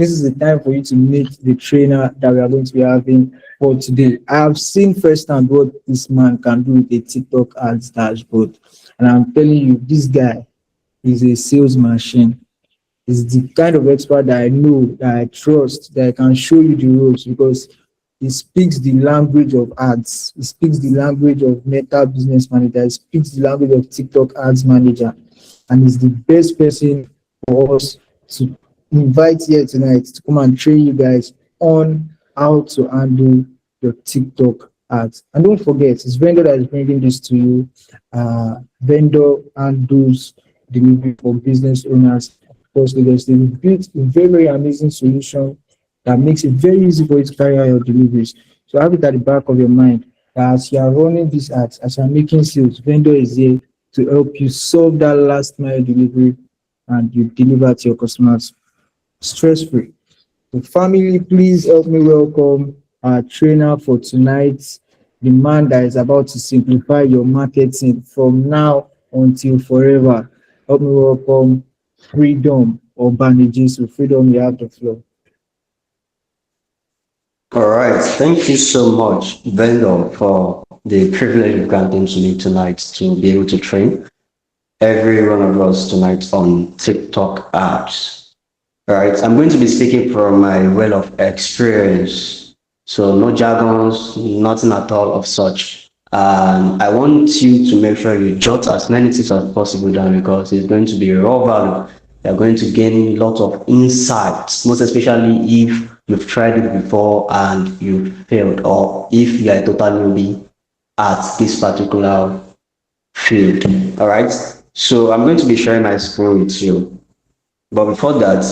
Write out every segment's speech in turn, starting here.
this is the time for you to meet the trainer that we are going to be having for today. I have seen firsthand what this man can do with a TikTok ads dashboard, and I'm telling you, this guy is a sales machine. Is the kind of expert that I know, that I trust, that I can show you the ropes, because he speaks the language of ads. He speaks the language of Meta Business Manager. He speaks the language of TikTok Ads Manager, and is the best person for us to invite here tonight to come and train you guys on how to handle your TikTok ads. And don't forget, it's VenDoor that is bringing this to you. VenDoor handles delivery for business owners across Lagos. They built a very, very amazing solution that makes it very easy for you to carry out your deliveries. So have it at the back of your mind that as you are running these ads, as you are making sales, VenDoor is here to help you solve that last mile delivery, and you deliver to your customers stress free. So, family, please help me welcome our trainer for tonight, the man that is about to simplify your marketing from now until forever. Help me welcome Freedom or Bandages. So, Freedom, you have the floor. All right. Thank you so much, VenDoor, for the privilege of granting to me tonight to be able to train every one of us tonight on TikTok apps. All right. I'm going to be speaking from my well of experience. So no jargons, nothing at all of such. And I want you to make sure you jot as many things as possible down, because it's going to be raw value. You're going to gain lots of insights, most especially if you've tried it before and you failed, or if you are a total newbie at this particular field. All right. So I'm going to be sharing my screen with you. But before that,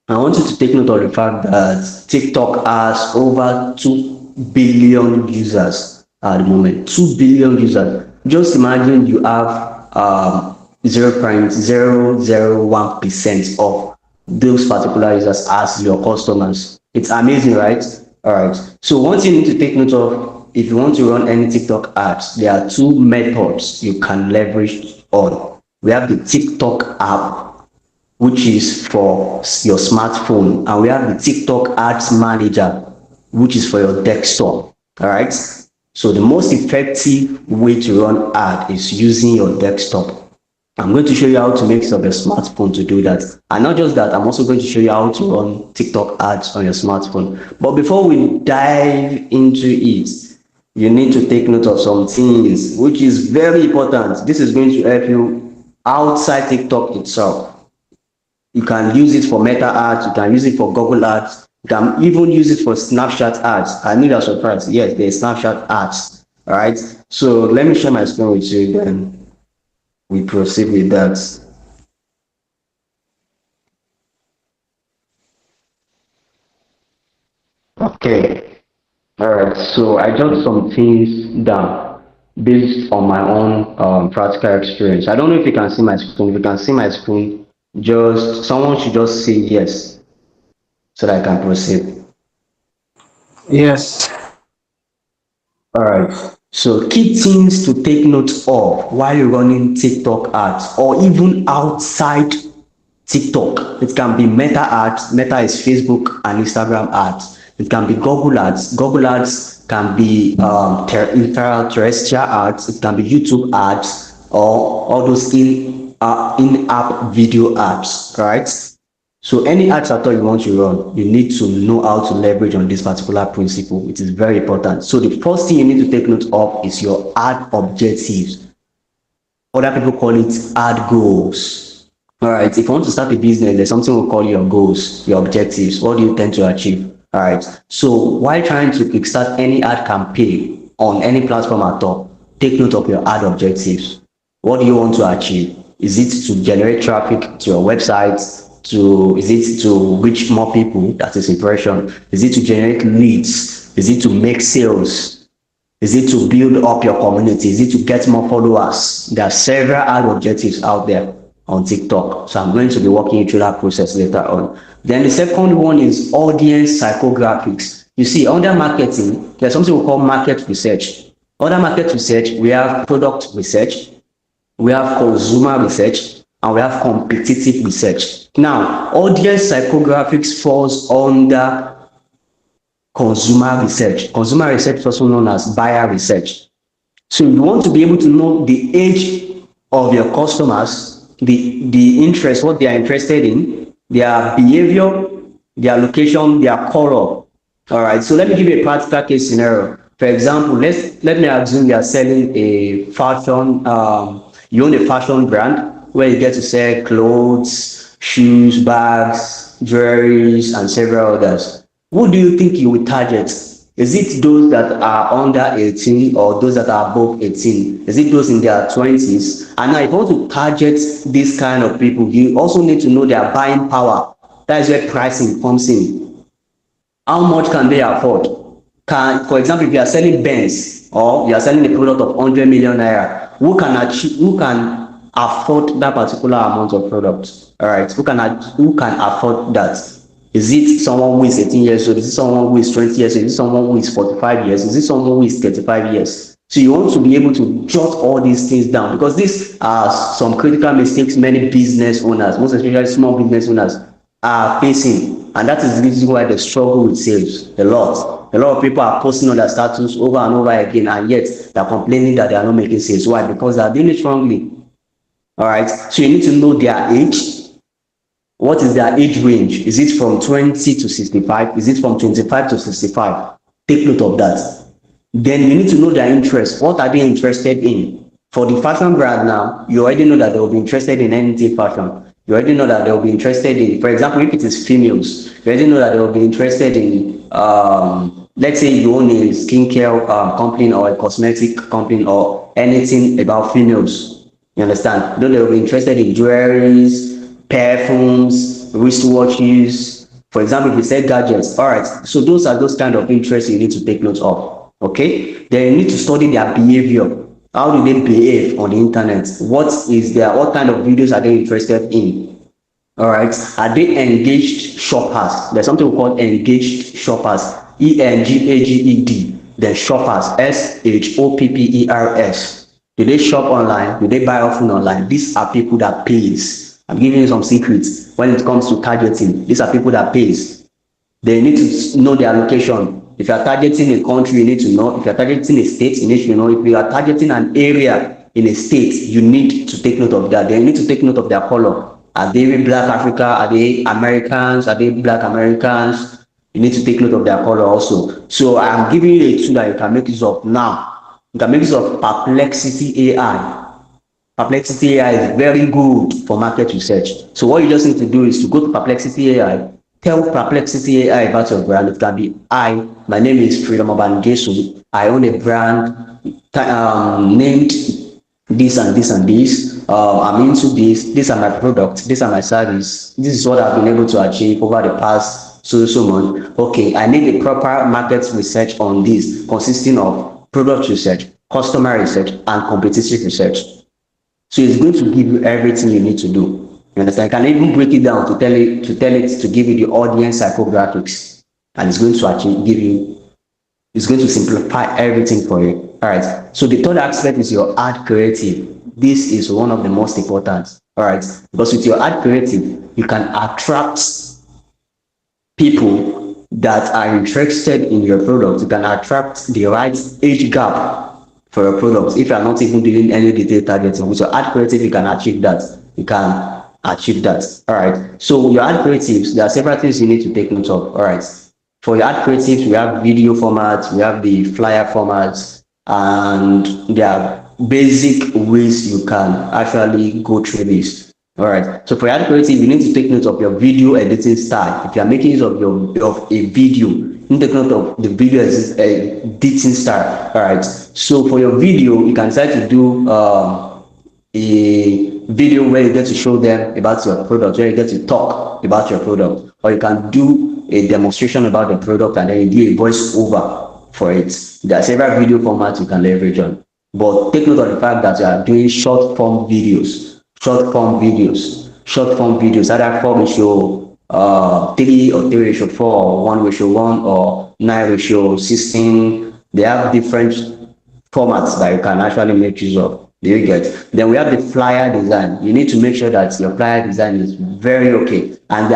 I want you to take note of the fact that TikTok has over 2 billion users at the moment. 2 billion users. Just imagine you have 0.001% of those particular users as your customers. It's amazing, right? All right. So one thing you need to take note of, if you want to run any TikTok ads, there are two methods you can leverage on. We have the TikTok app, which is for your smartphone, and we have the TikTok Ads Manager, which is for your desktop. All right. So the most effective way to run ad is using your desktop. I'm going to show you how to make use of your smartphone to do that. And not just that, I'm also going to show you how to run TikTok ads on your smartphone. But before we dive into it, you need to take note of some things, which is very important. This is going to help you outside TikTok itself. You can use it for Meta ads, you can use it for Google ads, you can even use it for Snapchat ads. I knew that surprise. Yes, there's Snapchat ads. All right. So let me share my screen with you, then we proceed with that. Okay. All right. So I jot some things down based on my own practical experience. I don't know if you can see my screen. If you can see my screen, just someone should just say yes so that I can proceed. Yes. All right. So key things to take note of while you're running TikTok ads, or even outside TikTok. It can be Meta ads. Meta is Facebook and Instagram ads. It can be Google ads. Google ads can be terrestrial ads. It can be YouTube ads, or all those in-app video ads. Right. So any ads at all you want to run, you need to know how to leverage on this particular principle. It is very important. So the first thing you need to take note of is your ad objectives. Other people call it ad goals. All right. If you want to start a business, there's something we call your goals, your objectives. What do you tend to achieve? All right. So while trying to kickstart any ad campaign on any platform at all, take note of your ad objectives. What do you want to achieve? Is it to generate traffic to your website? Is it to reach more people? That is impression. Is it to generate leads? Is it to make sales? Is it to build up your community? Is it to get more followers? There are several ad objectives out there on TikTok. So I'm going to be walking you through that process later on. Then the second one is audience psychographics. You see, under marketing, there's something we call market research. Under market research, we have product research, we have consumer research, and we have competitive research. Now, audience psychographics falls under consumer research. Consumer research is also known as buyer research. So you want to be able to know the age of your customers, the interest, what they are interested in, their behavior, their location, their color. All right. So let me give you a practical case scenario. For example, let me assume you are selling a fashion. You own a fashion brand where you get to sell clothes, shoes, bags, jewelries, and several others. Who do you think you will target? Is it those that are under 18 or those that are above 18? Is it those in their 20s? And now, if you want to target this kind of people, you also need to know their buying power. That is where pricing comes in. How much can they afford? For example, if you are selling Benz or you are selling a product of 100 million naira, who can afford that particular amount of product? All right, who can afford that? Is it someone who is 18 years old? Is it someone who is 20 years old? Is it someone who is 45 years? Is it someone who is 35 years? So you want to be able to jot all these things down, because these are some critical mistakes many business owners, most especially small business owners, are facing. And that is the reason why they struggle with sales a lot. A lot of people are posting on their status over and over again, and yet they're complaining that they are not making sales. Why? Because they are doing it wrongly. All right. So you need to know their age. What is their age range? Is it from 20 to 65? Is it from 25 to 65? Take note of that. Then you need to know their interests. What are they interested in? For the fashion brand now, you already know that they will be interested in anything fashion. You already know that they will be interested in, for example, if it is females, you already know that they will be interested in, let's say you own a skincare company or a cosmetic company or anything about females. You understand? Then they will be interested in jewelries, perfumes, wristwatches. For example, if you sell gadgets, all right. So those are those kind of interests you need to take note of. Okay. Then you need to study their behavior. How do they behave on the internet? What kind of videos are they interested in? All right. Are they engaged shoppers? There's something we call engaged shoppers. ENGAGED. Then shoppers. SHOPPERS. Do they shop online? Do they buy often online? These are people that pays. I'm giving you some secrets when it comes to targeting. These are people that pays. They need to know their location. If you are targeting a country, you need to know. If you are targeting a state, you need to know. If you are targeting an area in a state, you need to take note of that. They need to take note of their color. Are they Black Africa? Are they Americans? Are they Black Americans? You need to take note of their color also. So I'm giving you a tool that you can make use of now. You can make use of Perplexity AI. Perplexity AI is very good for market research. So what you just need to do is to go to Perplexity AI, tell Perplexity AI about your brand. It can be, my name is Freedom Obanjesu. I own a brand named this and this and this. I'm into this. These are my products. These are my service. This is what I've been able to achieve over the past so months. Okay, I need a proper market research on this, consisting of product research, customer research, and competitive research. So it's going to give you everything you need to do. You understand? I can even break it down to tell it to give you the audience psychographics, and it's going to it's going to simplify everything for you. All right. So the third aspect is your ad creative. This is one of the most important. All right, because with your ad creative, you can attract people that are interested in your product. You can attract the right age gap for your products. If you are not even doing any detailed targeting, with your ad creative, you can achieve that. All right. So your ad creatives, there are several things you need to take note of. All right. For your ad creatives, we have video formats, we have the flyer formats, and there are basic ways you can actually go through this. All right. So for your ad creative, you need to take note of your video editing style. If you are making use of a video, you need to take note of the video editing style. All right. So for your video, you can decide to do a video where you get to show them about your product, where you get to talk about your product, or you can do a demonstration about the product and then you do a voice over for it. There are several video formats you can leverage on, but take note of the fact that you are doing short form videos. Either 4:3 or 3:4 or 1:1 or 9:16. They have different formats that you can actually make use of. Do you get? Then we have the flyer design. You need to make sure that your flyer design is very okay. And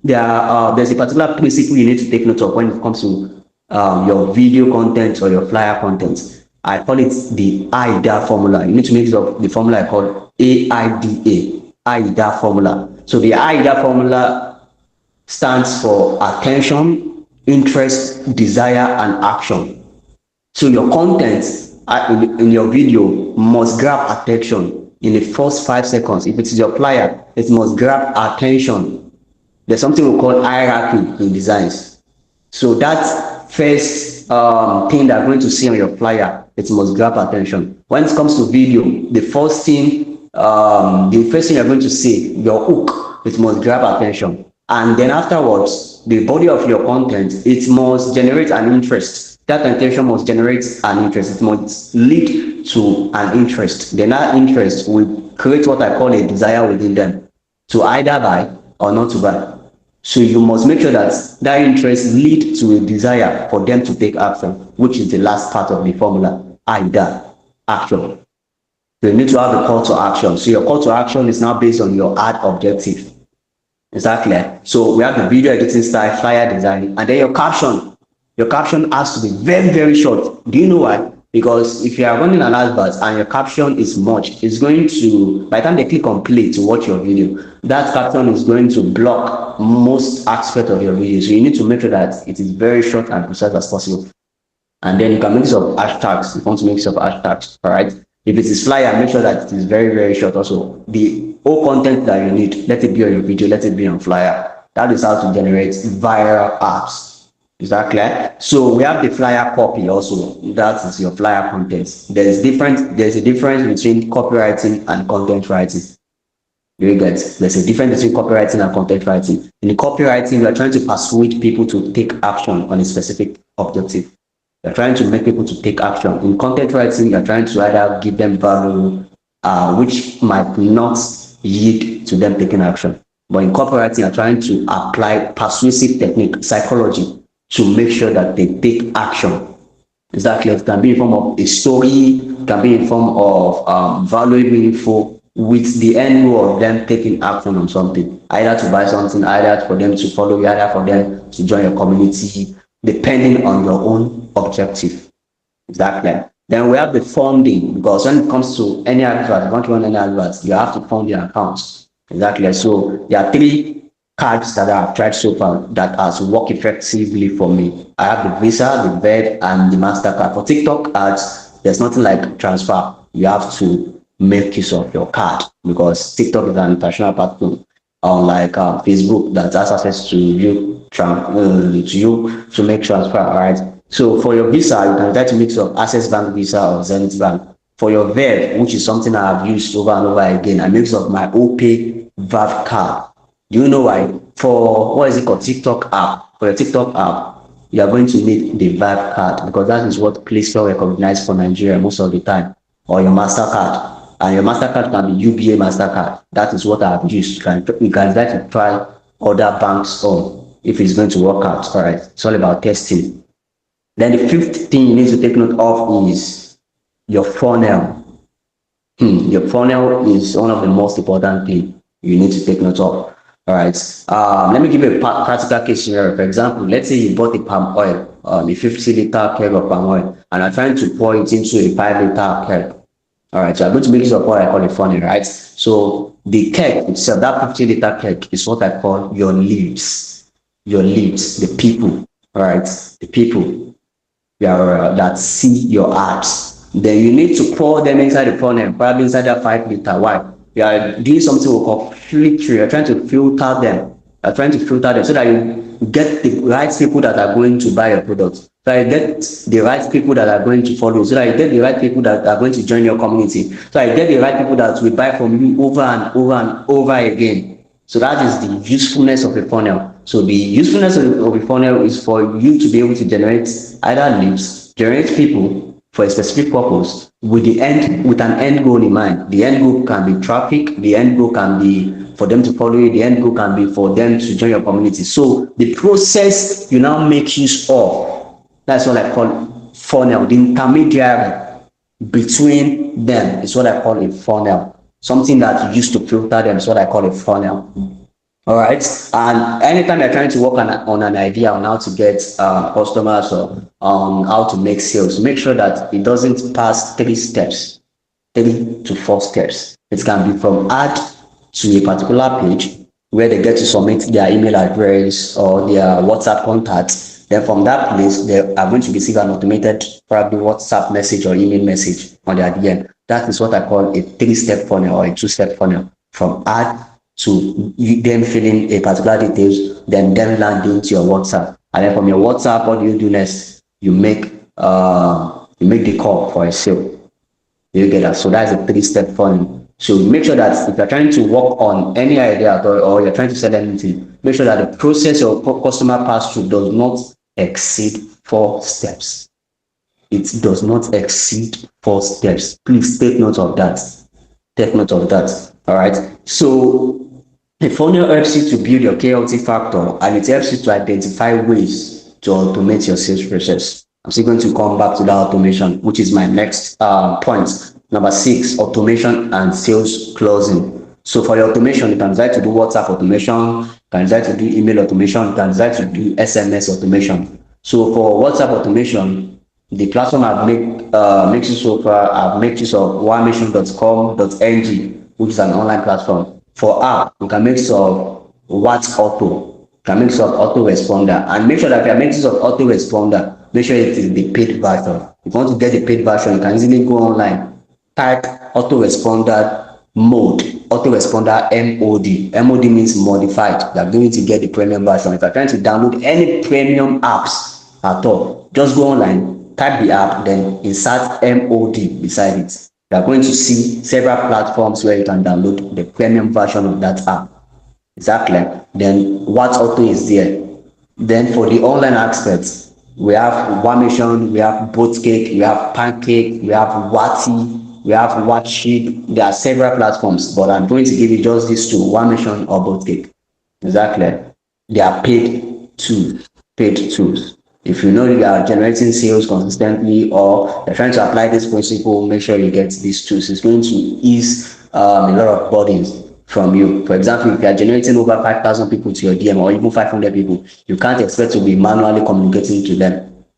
there's a particular principle you need to take note of when it comes to your video content or your flyer content. I call it the AIDA formula. You need to make use of the formula I call AIDA formula. So the AIDA formula stands for attention, interest, desire, and action. So your content in your video must grab attention in the first 5 seconds. If it is your flyer, it must grab attention. There's something we call hierarchy in designs. So that first thing that you're going to see on your flyer, it must grab attention. When it comes to video, the first thing you're going to see, your hook, it must grab attention. And then afterwards, the body of your content, it must generate an interest. That attention must generate an interest. It must lead to an interest. Then that interest will create what I call a desire within them to either buy or not to buy. So you must make sure that that interest lead to a desire for them to take action, which is the last part of the formula, either action. So you need to have a call to action. So your call to action is now based on your ad objective. Is that clear? So we have the video editing style, flyer design, and then your caption. Your caption has to be very, very short. Do you know why? Because if you are running an advert and your caption is much, it's going to, by the time they click on play to watch your video, that caption is going to block most aspects of your video. So you need to make sure that it is very short and precise as possible. And then you can make use of hashtags. If you want to make use of hashtags, all right? If it is flyer, make sure that it is very, very short also. The whole content that you need, let it be on your video, let it be on flyer. That is how to generate viral apps. Is that clear? So we have the flyer copy also. That is your flyer content. There's a difference between copywriting and content writing. You get? There's a difference between copywriting and content writing. In the copywriting, you are trying to persuade people to take action on a specific objective. You're trying to make people to take action. In content writing, you're trying to either give them value, which might not yield to them taking action. But in copywriting, you're trying to apply persuasive technique, psychology, to make sure that they take action. Is that clear? It can be in form of a story, it can be in form of valuable info, with the end goal of them taking action on something, either to buy something, either for them to follow you, either for them to join your community, depending on your own objective. Is that clear? Then we have the funding, because when it comes to any advert, if you want to run any advert, you have to fund your accounts. Is that clear? So there are 3 cards that I've tried so far that has worked effectively for me. I have the Visa, the VED, and the MasterCard. For TikTok ads, there's nothing like transfer. You have to make use of your card, because TikTok is an international platform, unlike Facebook that has access to you to make transfer. All right. So for your Visa, you can try to mix of Access Bank Visa or Zenith Bank. For your VED, which is something I've used over and over again, I mix of my OPay VAV card. Do you know why? For what is it called? TikTok app. For your TikTok app, you are going to need the VAV card, because that is what Play Store recognizes for Nigeria most of the time, or your MasterCard. And your MasterCard can be UBA MasterCard. That is what I've used. You can try to try other banks on if it's going to work out. All right. It's all about testing. Then the 5th thing you need to take note of is your funnel. Your funnel is one of the most important things you need to take note of. All right. Let me give you a practical case scenario. For example, let's say you bought a palm oil, a 50-liter keg of palm oil, and are trying to pour it into a 5-liter keg. All right. So I'm going to make use of what I call a funnel, right? So the keg itself, that 50-liter keg, is what I call your leads. Your leads, the people. All right. The people that see your ads. Then you need to pour them inside the funnel, probably inside that 5-liter. Why? You are doing something we call filtering. You're trying to filter them. You're trying to filter them so that you get the right people that are going to buy your product. So that you get the right people that are going to follow. So that you get the right people that are going to join your community. So that you get the right people that will buy from you over and over and over again. So that is the usefulness of a funnel. So the usefulness of a funnel is for you to be able to generate either leads, generate people for a specific purpose with an end goal in mind. The end goal can be traffic, the end goal can be for them to follow you, the end goal can be for them to join your community. So the process you now make use of, that's what I call funnel, the intermediary. between them is what I call a funnel. Something that you use to filter them is what I call a funnel. All right. And anytime you're trying to work on an idea on how to get customers or on how to make sales, make sure that it doesn't pass 3 steps, 3 to 4 steps. It can be from add to a particular page where they get to submit their email address or their WhatsApp contact. Then from that place, they are going to receive an automated, probably WhatsApp message or email message on their DM. That is what I call a 3 step funnel or a 2 step funnel. From add to them filling a particular details, then them landing to your WhatsApp. And then from your WhatsApp, what do you do next? You make the call for a sale. You get that? So that's a 3 step funnel. So make sure that if you're trying to work on any idea at all, or you're trying to sell anything, make sure that the process your customer pass through does not exceed 4 steps. It does not exceed 4 steps. Please take note of that. Take note of that. All right. So a funnel helps you to build your KLT factor, and it helps you to identify ways to automate your sales process. I'm still going to come back to that automation, which is my next point. Number 6, automation and sales closing. So for your automation, you can decide to do WhatsApp automation, you can decide to do email automation, you can decide to do SMS automation. So for WhatsApp automation, the platform I've made use of I've made use of onemission.com.ng, which is an online platform. For app, you can make use of What Auto, you can make use of autoresponder, and make sure that if you are making use of autoresponder, make sure it is the paid version. If you want to get the paid version, you can easily go online, type autoresponder mode, autoresponder MOD means modified. You are going to get the premium version. If you are trying to download any premium apps at all, just go online, type the app, then insert MOD beside it. You are going to see several platforms where you can download the premium version of that app. Exactly. Then What Auto is there. Then for the online aspects, we have One Mission, we have Boatcake, we have Pancake, we have Wati, we have Watchit. There are several platforms, but I'm going to give you just these two, One Mission or Boatcake. Exactly. They are paid tools. If you know you are generating sales consistently or you're trying to apply this principle, make sure you get these tools. It's going to ease a lot of burdens from you. For example, if you are generating over 5,000 people to your DM or even 500 people, you can't expect to be manually communicating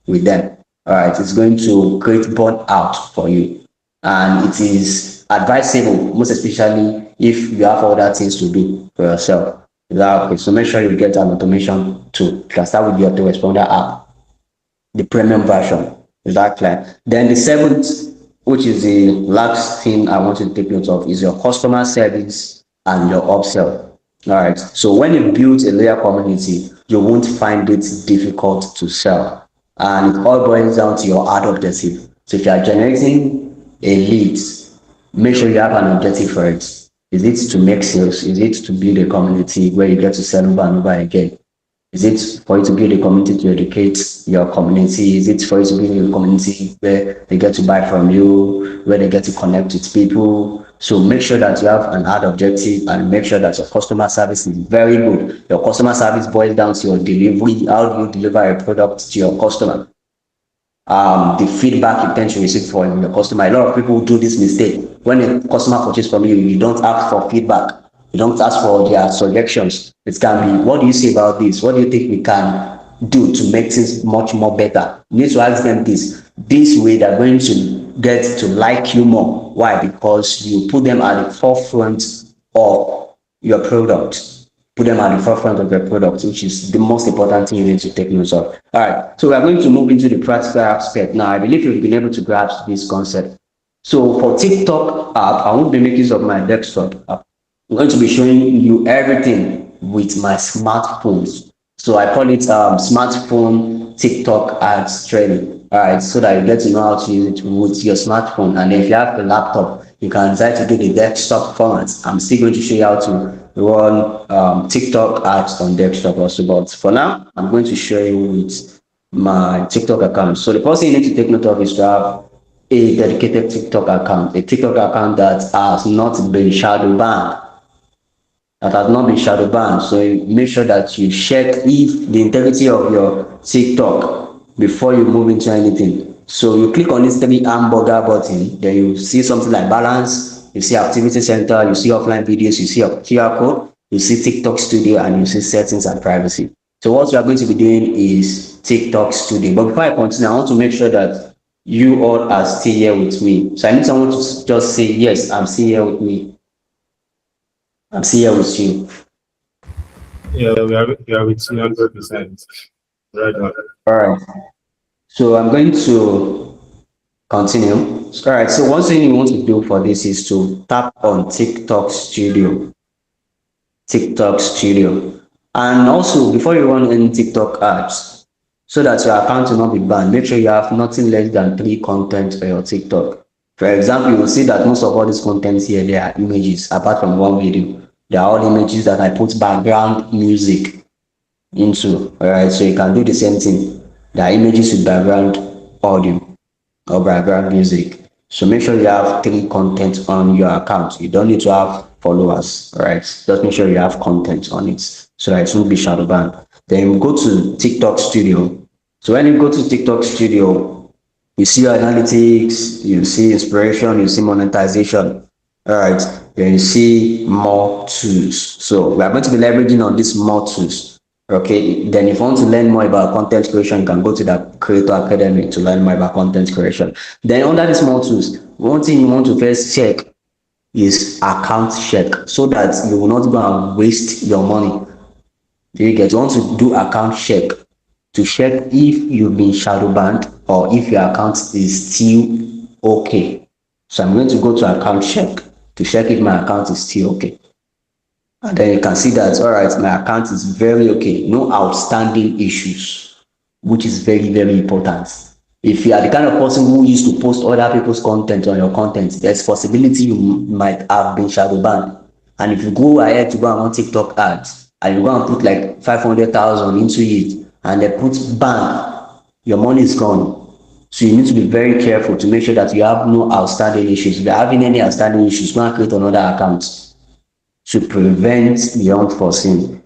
with them. All right, it's going to create burnout for you, and it is advisable, most especially if you have other things to do for yourself. Okay, so make sure you get an automation tool. You can start with the autoresponder app, the premium version. Is that clear? Then the 7th, which is the last thing I want you to take note of, is your customer service and your upsell. All right. So when you build a loyal community, you won't find it difficult to sell, and it all boils down to your ad objective. So if you are generating a lead, make sure you have an objective for it. Is it to make sales? Is it to build a community where you get to sell over and over again? Is it for you to build a community to educate your community? Is it for you to build a community where they get to buy from you, where they get to connect with people? So make sure that you have an ad objective and make sure that your customer service is very good. Your customer service boils down to your delivery. How do you deliver a product to your customer? The feedback you tend to receive from your customer. A lot of people do this mistake. When a customer purchases from you, you don't ask for feedback. You don't ask for their suggestions. It can be, what do you say about this? What do you think we can do to make things much more better? You need to ask them this. This way they're going to get to like you more. Why? Because you put them at the forefront of your product. Put them at the forefront of your product, which is the most important thing you need to take note of. All right, so we are going to move into the practical aspect now. I believe you've been able to grasp this concept. So for TikTok app, I won't be making use of my desktop app. I'm going to be showing you everything with my smartphones. So I call it smartphone TikTok ads training. All right, so that you get to know how to use it with your smartphone. And if you have a laptop, you can decide to do the desktop format. I'm still going to show you how to run TikTok ads on desktop also. But for now, I'm going to show you with my TikTok account. So the first thing you need to take note of is to have a dedicated TikTok account, a TikTok account that has not been shadow banned. So make sure that you check if the integrity of your TikTok before you move into anything. So you click on this three hamburger button, then you see something like balance, you see activity center, you see offline videos, you see a QR code, you see TikTok studio, and you see settings and privacy. So what you are going to be doing is TikTok studio. But before I continue, I want to make sure that you all are still here with me. So I need someone to just say, yes, I'm still here with me. I'm still here with you. Yeah, we are with you 100%. Right on. All right. So I'm going to continue. All right. So one thing you want to do for this is to tap on TikTok Studio. TikTok Studio. And also, before you run any TikTok ads, so that your account will not be banned, make sure you have nothing less than three content for your TikTok. For example, you will see that most of all these contents here, they are images, apart from one video. They are all images that I put background music into. All right, so you can do the same thing. There are images with background audio or background music. So make sure you have three content on your account. You don't need to have followers, all right? Just make sure you have content on it so that it won't be shadow banned. Then go to TikTok Studio. So when you go to TikTok Studio, you see your analytics, you see inspiration, you see monetization. All right, then you see more tools. So we are going to be leveraging on these more tools. Okay, then if you want to learn more about content creation, you can go to the Creator Academy to learn more about content creation. Then under these more tools, one thing you want to first check is account check so that you will not go and waste your money. Do you get? You want to do account check to check if you've been shadow banned or if your account is still okay. So I'm going to go to account check to check if my account is still okay. And then you can see that, all right, my account is very okay. No outstanding issues, which is very, very important. If you are the kind of person who used to post other people's content on your content, there's possibility you might have been shadow banned. And if you go ahead to go and run TikTok ads and you go and put like 500,000 into it and they put ban, your money is gone. So you need to be very careful to make sure that you have no outstanding issues. If you're having any outstanding issues, go and create another account to prevent the unforeseen.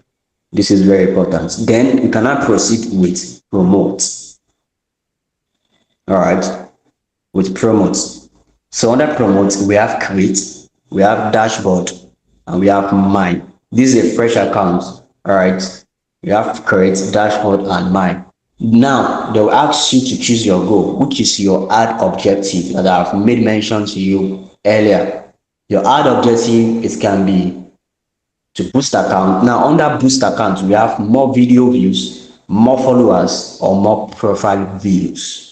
This is very important. Then you cannot proceed with promote. All right, with promote. So under promote, we have create, we have dashboard, and we have mine. This is a fresh account. All right, you have create, dashboard, and mine. Now they will ask you to choose your goal, which is your ad objective that I've made mention to you earlier. Your ad objective, it can be to boost account. Now under boost account, we have more video views, more followers, or more profile views.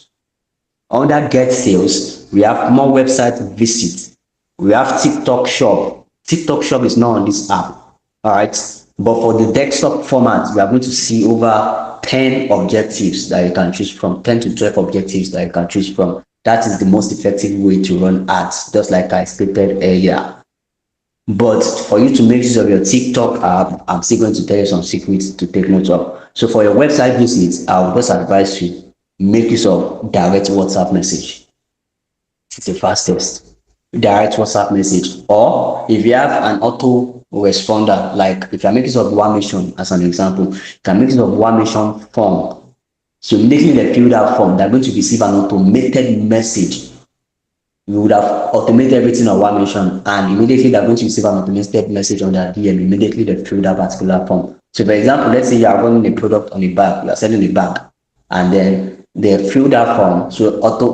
Under get sales, we have more website visits. We have TikTok shop. TikTok shop is not on this app. All right. But for the desktop format, we are going to see over 10 objectives that you can choose from, 10 to 12 objectives that you can choose from. That is the most effective way to run ads, just like I stated earlier. But for you to make use of your TikTok app, I'm still going to tell you some secrets to take note of. So for your website visits, I would just advise you make use of direct WhatsApp message. It's the fastest. Direct WhatsApp message. Or if you have an auto responder, like if you're making use of One Mission as an example, you can make use of One Mission form. So immediately they fill that form, they're going to receive an automated message. You would have automated everything on One Mission, and immediately they're going to receive an automated message on their DM. Immediately they fill that particular form. So for example, let's say you are running a product on a bag, you are selling a bag, and then they fill that form. So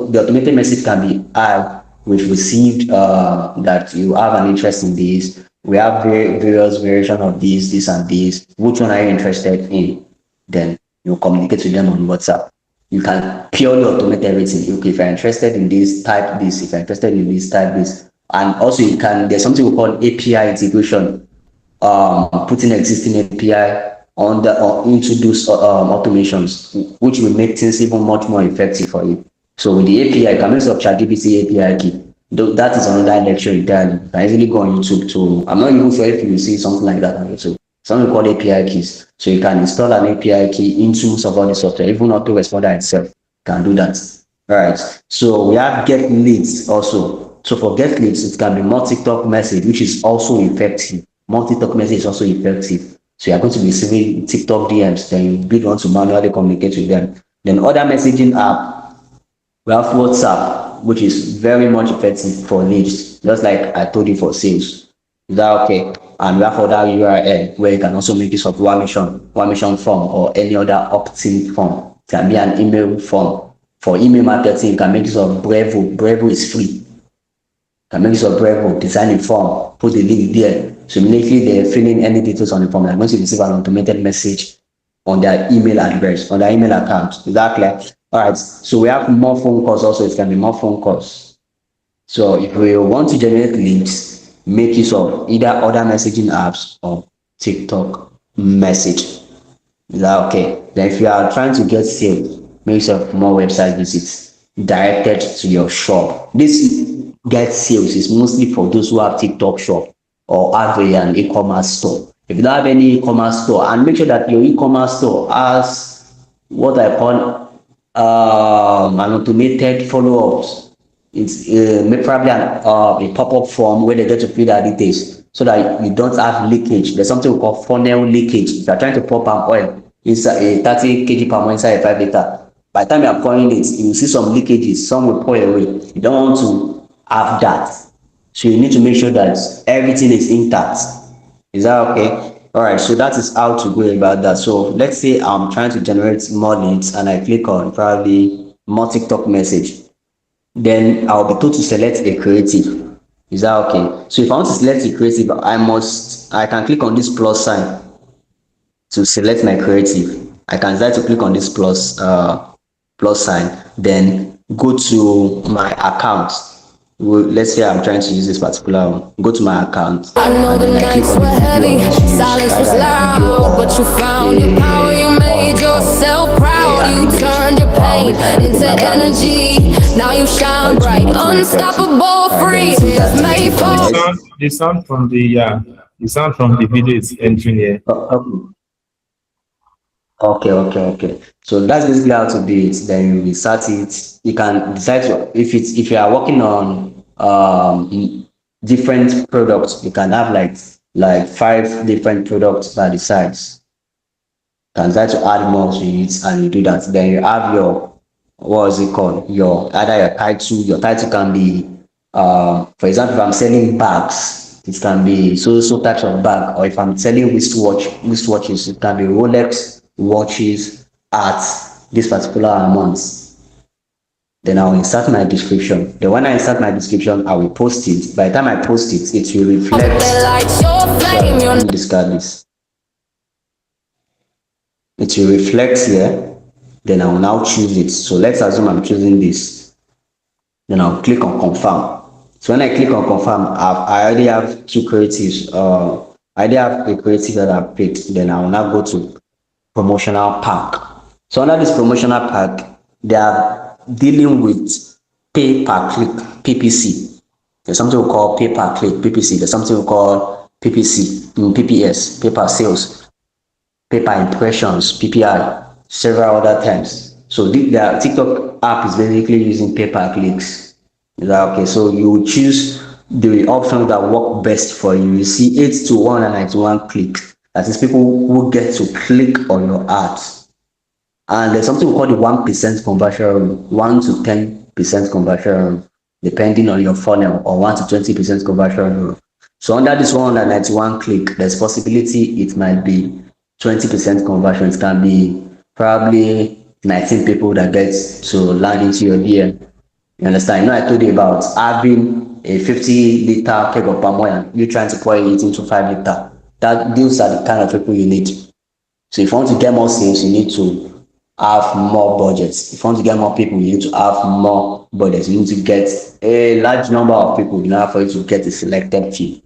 the automated message can be, "Hi, we've received that you have an interest in this. We have various variations of this, and this. Which one are you interested in?" Then you communicate with them on WhatsApp. You can purely automate everything. Okay, if you're interested in this, type this. If you're interested in this, type this. And also you can, there's something we call API integration. Putting existing API on the or into those automations, which will make things even much more effective for you. So with the API, you can make use of ChatGPT API key. Though that is another lecture entirely. You can easily go on YouTube to, I'm not even sure if you see something like that on YouTube. Something called API keys. So you can install an API key into some of the software, even autoresponder itself can do that. All right. So we have get leads also. So for get leads, it can be more TikTok message, which is also effective. More TikTok message is also effective. So you are going to be receiving TikTok DMs, then you want to manually communicate with them. Then other messaging app, We have WhatsApp, which is very much effective for leads, just like I told you for sales. Is that okay? And we have other URL where you can also make use of one mission form or any other opt-in form. It can be an email form. For email marketing, you can make use of Brevo. Brevo is free. Can make use of Brevo, design a form, put the link there. So immediately they're filling any details on the form, they're going to receive an automated message on their email address, on their email account. Is that clear? All right. So we have more phone calls also. It can be more phone calls. So if we want to generate leads, make use of either other messaging apps or TikTok message. Is that okay? Then if you are trying to get sales, make use of more website visits directed to your shop. This get sales is mostly for those who have TikTok shop or have an e-commerce store. If you don't have any e-commerce store, and make sure that your e-commerce store has what I call an automated follow-ups. It's probably a pop-up form where they get to fill their details so that you don't have leakage. There's something we call funnel leakage. If you're trying to pour palm oil inside a 30 kg palm oil inside a 5 liter, by the time you're pouring it, you will see some leakages, some will pour away. You don't want to have that. So you need to make sure that everything is intact. Is that okay? All right, so that is how to go about that. So let's say I'm trying to generate more leads and I click on probably more TikTok message. Then I'll be told to select a creative. Is that okay? So if I want to select a creative, I can click on this plus sign to select my creative. I can decide to click on this plus sign, then go to my account. Let's say I'm trying to use this particular one. Go to my account. I know the nights were heavy, silence was loud, but you found your power, you made yourself proud. You turned your pain into energy, now you shine bright, unstoppable, free, it's made for. The sound from the video is entering here. Okay. So that's basically how to do it. Then you restart it. You can decide to, if you are working on different products, you can have like 5 different products by the sides. You can decide to add more to it, and you do that. Then you have your, what is it called? Your either your title. Your title can be, for example, if I'm selling bags, it can be so types of bag. Or if I'm selling wristwatches, it can be Rolex watches at this particular amount. Then I will insert my description. Then when I insert my description, I will post it. By the time I post it, it will reflect. Let me discard this. It will reflect here. Then I will now choose it. So let's assume I'm choosing this. Then I'll click on confirm. So when I click on confirm, I already have 2 creatives. I already have a creative that I've picked. Then I will now go to promotional pack. So under this promotional pack, they are dealing with pay per click, PPC. There's something we call pay per click, PPC. There's something we call PPC, PPS, pay per sales, pay per impressions, PPI, several other terms. So the TikTok app is basically using pay per clicks. Is that okay? So you choose the options that work best for you. You see 8 to 191 clicks. That is people who get to click on your ads. And there's something we call the 1% conversion rule, 1 to 10% conversion rule, depending on your funnel, or 1 to 20% conversion rule. So under this 191 click, there's possibility it might be 20% conversion. It can be probably 19 people that get to land into your DM. You understand? I told you about having a 50-liter keg of palm oil, you trying to pour it into 5 liter. Those are the kind of people you need. So if you want to get more sales, you need to have more budgets. If you want to get more people, you need to have more budgets. You need to get a large number of people in order for you to get a selected few.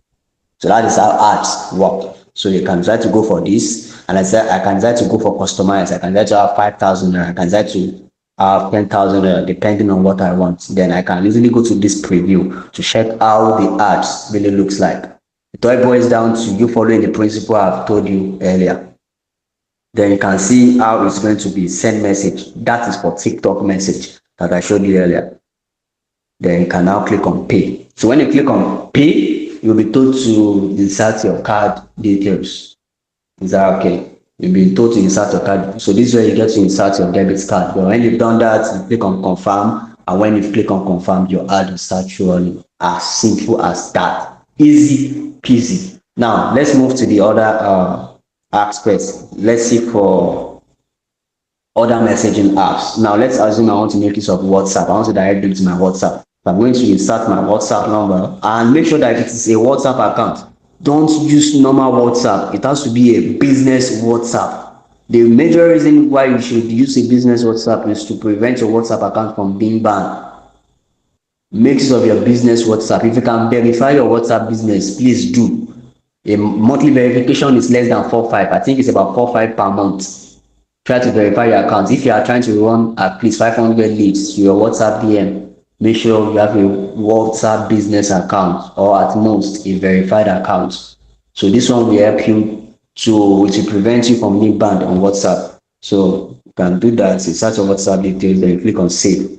So that is how ads work. So you can decide to go for this, and I can decide to go for customized. I can decide to have 5,000, I can decide to have 10,000, depending on what I want. Then I can easily go to this preview to check how the ads really looks like. It all boils down to you following the principle I've told you earlier. Then you can see how it's going to be send message. That is for TikTok message that I showed you earlier. Then you can now click on pay. So when you click on pay, you'll be told to insert your card details. Is that okay? You'll be told to insert your card. So this is where you get to insert your debit card. But when you've done that, you click on confirm. And when you click on confirm, your ad will start showing. As simple as that. Easy peasy. Now let's move to the other aspects. Let's see for other messaging apps. Now let's assume I want to make use of WhatsApp. I want to direct link to my WhatsApp. I'm going to insert my WhatsApp number and make sure that it is a WhatsApp account. Don't use normal WhatsApp. It has to be a business WhatsApp. The major reason why you should use a business WhatsApp is to prevent your WhatsApp account from being banned. Make use of your business WhatsApp. If you can verify your WhatsApp business, please do. A monthly verification is less than 4-5. I think it's about 4-5 per month. Try to verify your account. If you are trying to run at least 500 leads to your WhatsApp DM, make sure you have a WhatsApp business account or at most a verified account. So this one will help you to prevent you from being banned on WhatsApp. So you can do that. You search your WhatsApp details, then you click on save.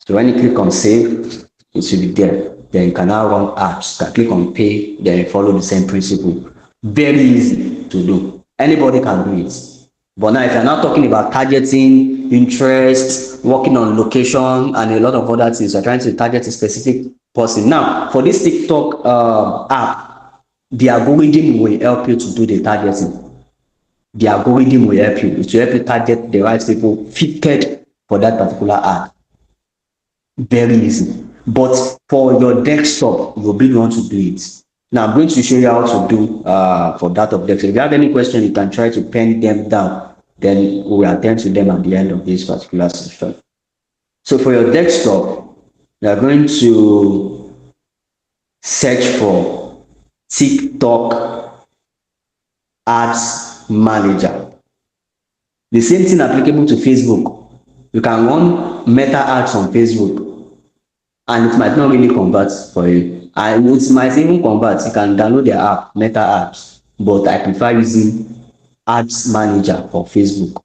So when you click on save, it should be there. Then you can now run apps. You can click on pay, then you follow the same principle. Very easy to do. Anybody can do it. But now if you're not talking about targeting, interest, working on location, and a lot of other things, you're trying to target a specific person. Now, for this TikTok app, the algorithm will help you to do the targeting. The algorithm will help you. It will help you target the right people fitted for that particular ad. Very easy. But for your desktop, you'll be the one to do it. Now I'm going to show you how to do for that of desktop. If you have any question, you can try to pen them down. Then we will attend to them at the end of this particular session. So for your desktop, you are going to search for TikTok Ads Manager. The same thing applicable to Facebook. You can run meta ads on Facebook, and it might not really convert for you. And it might even convert. You can download the app, Meta Apps, but I prefer using Ads Manager for Facebook.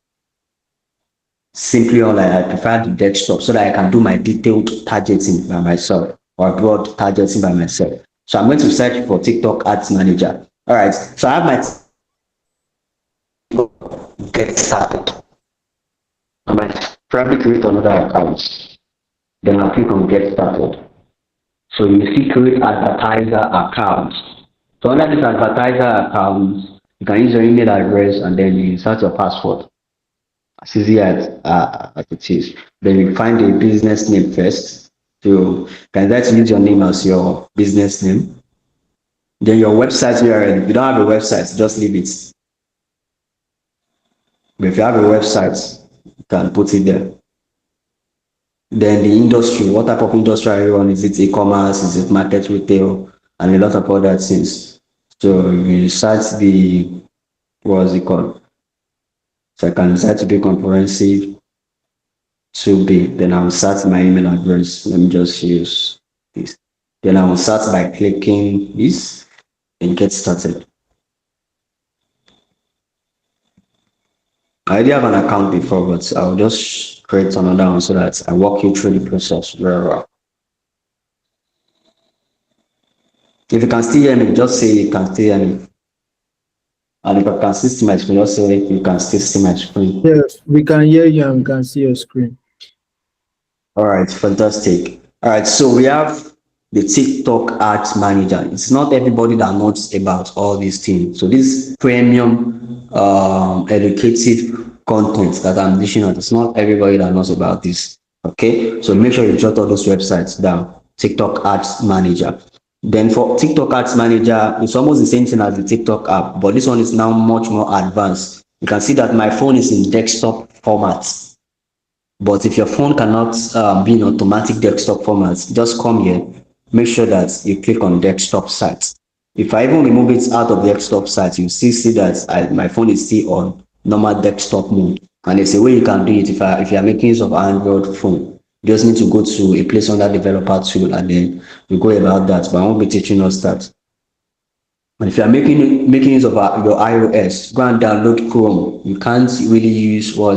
Simply online, I prefer the desktop so that I can do my detailed targeting by myself or broad targeting by myself. So I'm going to search for TikTok Ads Manager. All right, so I have my get started. I might probably create another account. Then I'll click on get started. So you see create advertiser account. So under this advertiser account, you can use your email address and then you insert your password. As easy as it is. Then you find a business name first. So you can try to use your name as your business name. Then your website URL. If you don't have a website, just leave it. But if you have a website, you can put it there. Then the industry, what type of industry are you on? Is it e-commerce? Is it market retail? And a lot of other things. So you search the, what's it called? So I can search to be comprehensive to be, then I'll search my email address. Let me just use this. Then I will start by clicking this and get started. I already have an account before, but I'll just create another one so that I walk you through the process very well. If you can still hear me, just say you can still hear me. And if I can still see my screen, just say you can still see my screen. Yes, we can hear you and we can see your screen. All right, fantastic. All right, so we have the TikTok Ads Manager. It's not everybody that knows about all these things. So this premium educative content that I'm dishing out, it's not everybody that knows about this. Okay, so make sure you jot all those websites down. TikTok Ads Manager. Then for TikTok Ads Manager, it's almost the same thing as the TikTok app, but this one is now much more advanced. You can see that my phone is in desktop format. But if your phone cannot be in automatic desktop format, just come here. Make sure that you click on desktop site. If I even remove it out of the desktop site, you see that my phone is still on normal desktop mode. And there's a way you can do it if you are making use of Android phone. You just need to go to a place under developer tool and then you go about that. But I won't be teaching us that. And if you are making use of your iOS, go and download Chrome. You can't really use your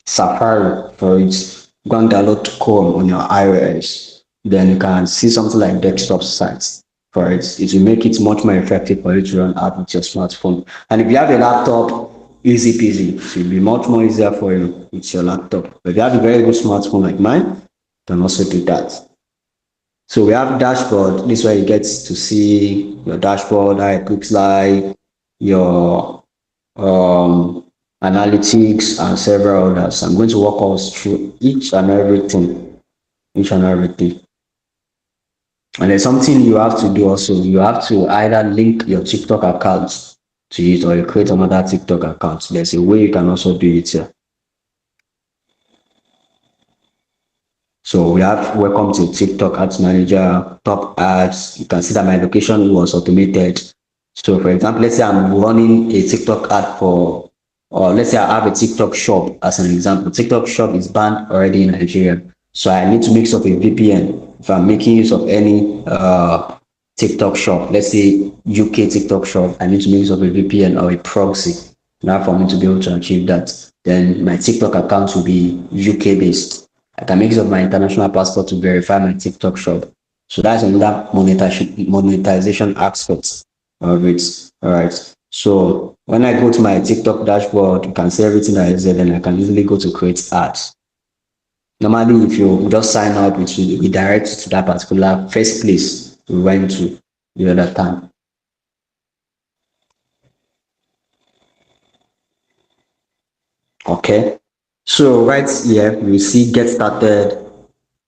Safari for it. Go and download Chrome on your iOS. Then you can see something like desktop sites for it. It will make it much more effective for you to run app with your smartphone. And if you have a laptop, easy peasy. It will be much more easier for you with your laptop. But if you have a very good smartphone like mine, you can also do that. So we have dashboard. This is where you get to see your dashboard, how it looks like, your analytics, and several others. I'm going to walk us through each and everything, each and everything. And there's something you have to do also. You have to either link your TikTok account to it, or you create another TikTok account. There's a way you can also do it here. So we have welcome to TikTok Ads Manager, top ads. You can see that my location was automated. So for example, let's say I'm running a TikTok ad for, or let's say I have a TikTok shop as an example. TikTok shop is banned already in Nigeria. So I need to mix up a VPN. If I'm making use of any TikTok shop, let's say UK TikTok shop, I need to mix up a VPN or a proxy. Now for me to be able to achieve that, then my TikTok account will be UK based. I can make use of my international passport to verify my TikTok shop. So that's another monetization aspect of it. All right. So when I go to my TikTok dashboard, you can see everything that is there. Then I can easily go to create ads. Normally, if you just sign up, it will redirect you to that particular first place you went to the other time. Okay. So right here, we see get started.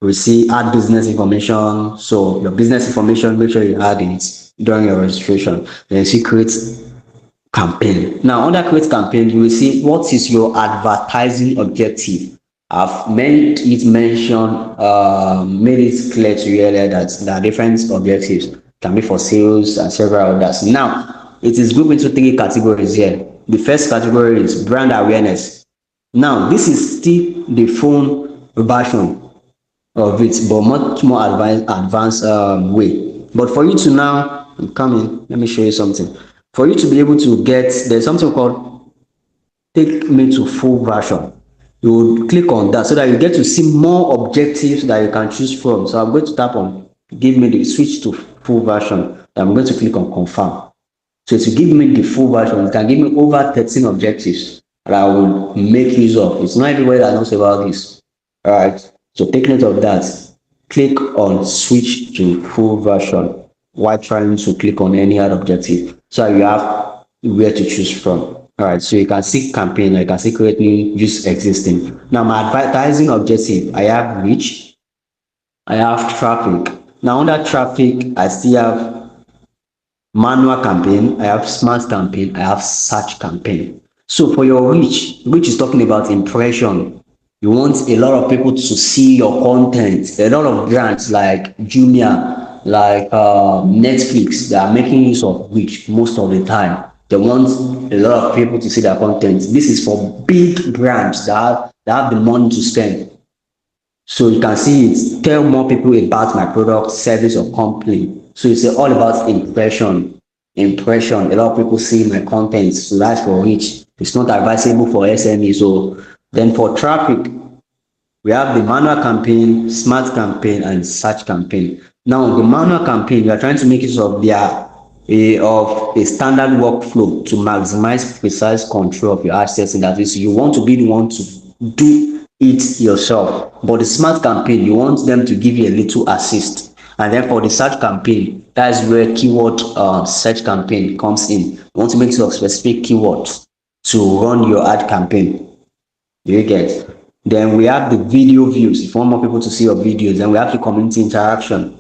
We see add business information. So your business information, make sure you add it during your registration. Then you see create campaign. Now under create campaign, you will see what is your advertising objective. I've made it clear to you earlier that there are different objectives. It can be for sales and several others. Now it is grouped into 3 categories here. The first category is brand awareness. Now this is still the phone version of it, but much more advanced way. But for you to now come in, let me show you something. For you to be able to get, there's something called take me to full version. You would click on that so that you get to see more objectives that you can choose from. So I'm going to tap on give me the switch to full version. I'm going to click on confirm. So to give me the full version, it can give me over 13 objectives that I will make use of. It's not everybody that knows about this. All right. So take note of that. Click on switch to full version while trying to click on any other objective. So you have where to choose from. All right. So you can see campaign, or you can see currently use existing. Now my advertising objective, I have reach, I have traffic. Now under traffic, I still have manual campaign, I have smart campaign, I have search campaign. So for your reach is talking about impression. You want a lot of people to see your content. A lot of brands like Jumia, like Netflix, they are making use of reach most of the time. They want a lot of people to see their content. This is for big brands that have the money to spend. So you can see it, tell more people about my product, service, or company. So it's all about impression. A lot of people see my content, so that's for reach. It's not advisable for SME. So then for traffic, we have the manual campaign, smart campaign, and search campaign. Now the manual campaign, we are trying to make use of a standard workflow to maximize precise control of your assets. And that is, you want to be the one to do it yourself. But the smart campaign, you want them to give you a little assist. And then for the search campaign, that is where keyword search campaign comes in. You want to make use of specific keywords to run your ad campaign. You get. Then we have the video views. If you want more people to see your videos, then we have the community interaction.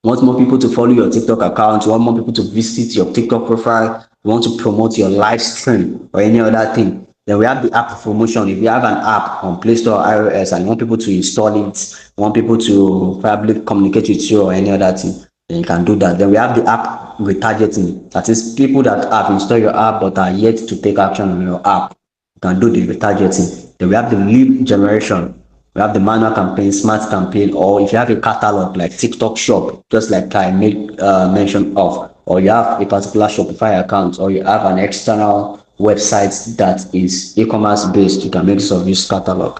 You want more people to follow your TikTok account, you want more people to visit your TikTok profile, you want to promote your live stream or any other thing. Then we have the app promotion. If you have an app on Play Store or iOS and you want people to install it, you want people to probably communicate with you or any other thing, then you can do that. Then we have the app retargeting. That is people that have installed your app but are yet to take action on your app. You can do the retargeting. Then we have the lead generation. We have the manual campaign, smart campaign, or if you have a catalog like TikTok shop, just like I made mention of, or you have a particular Shopify account, or you have an external website that is e-commerce based, you can make use of this catalog.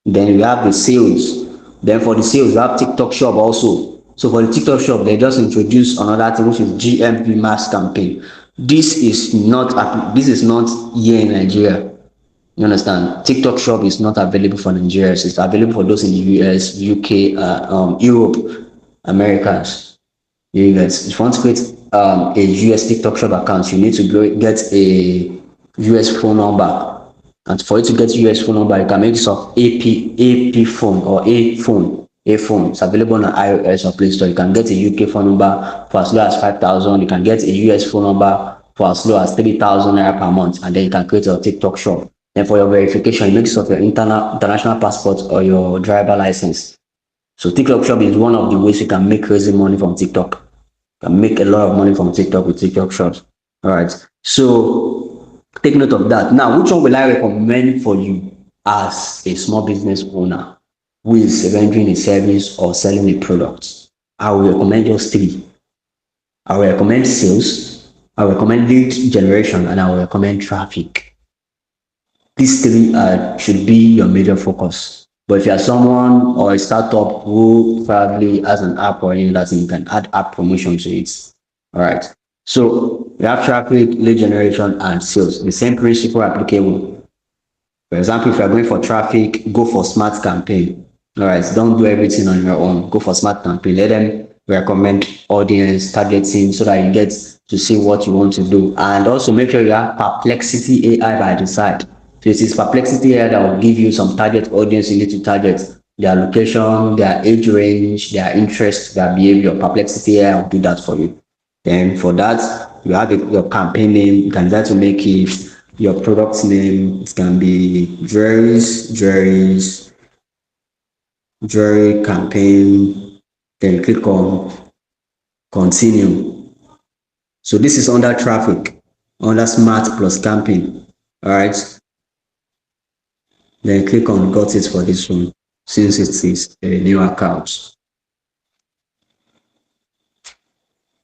Then we have the sales. Then for the sales, you have TikTok shop also. So for the TikTok shop, they just introduced another thing, which is GMV mass campaign. This is not here in Nigeria. You understand? TikTok shop is not available for Nigerians. It's available for those in the US, UK, Europe, Americas. You guys, if you want to create a US TikTok shop account, you need to get a US phone number. And for you to get US phone number, you can make use of AP phone or A phone. A phone. It's available on iOS or Play Store. You can get a UK phone number for as low as 5,000. You can get a US phone number for as low as 3,000 naira per month, and then you can create a TikTok shop. Then for your verification, you make use of your international passport or your driver license. So TikTok shop is one of the ways you can make crazy money from TikTok. You can make a lot of money from TikTok with TikTok shops. All right. So take note of that. Now, which one will I recommend for you as a small business owner who is rendering a service or selling a product? I will recommend just three. I will recommend sales, I will recommend lead generation, and I will recommend traffic. These three should be your major focus. But if you are someone or a startup who probably has an app or anything that you can add app promotion to it. All right. So we have traffic, lead generation, and sales. The same principle applicable. For example, if you are going for traffic, go for smart campaign. All right. Don't do everything on your own. Go for smart campaign. Let them recommend audience targeting so that you get to see what you want to do. And also make sure you have Perplexity AI by the side. So it is Perplexity AI that will give you some target audience you need to target, their location, their age range, their interest, their behavior. Perplexity AI will do that for you. Then for that, you have your campaign name. You can decide to make it your product name. It can be jewelry campaign. Then click on continue. So this is under traffic, under smart plus campaign. All right. Then click on got it for this one since it is a new account.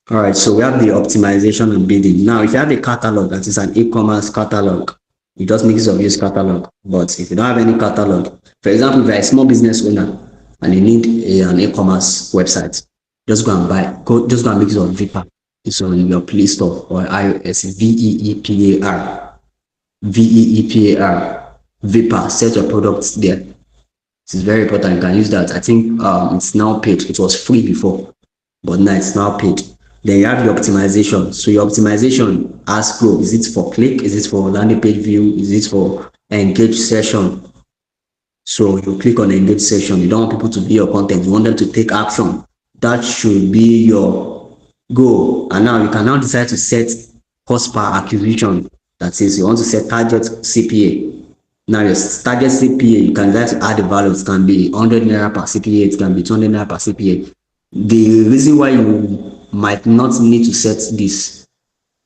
All right, so we have the optimization and bidding. Now, if you have a catalog that is an e-commerce catalog, it does make use of this catalog. But if you don't have any catalog, for example, if you're a small business owner and you need an e-commerce website, just go and make use of VEPAR. It's on your Play Store or iOS. VEEPAR. VEPAR. Set your products there. It is very important. You can use that. I think it's now paid. It was free before, but now it's now paid. Then you have your optimization. So your optimization as flow. Is it for click? Is it for landing page view? Is it for engage session? So you click on engage session. You don't want people to view your content. You want them to take action. That should be your goal. And now you can now decide to set cost per acquisition. That is, you want to set target CPA. Now your target CPA, you can decide to add the value. It can be 100 naira per CPA. It can be 200 naira per CPA. The reason why you might not need to set this,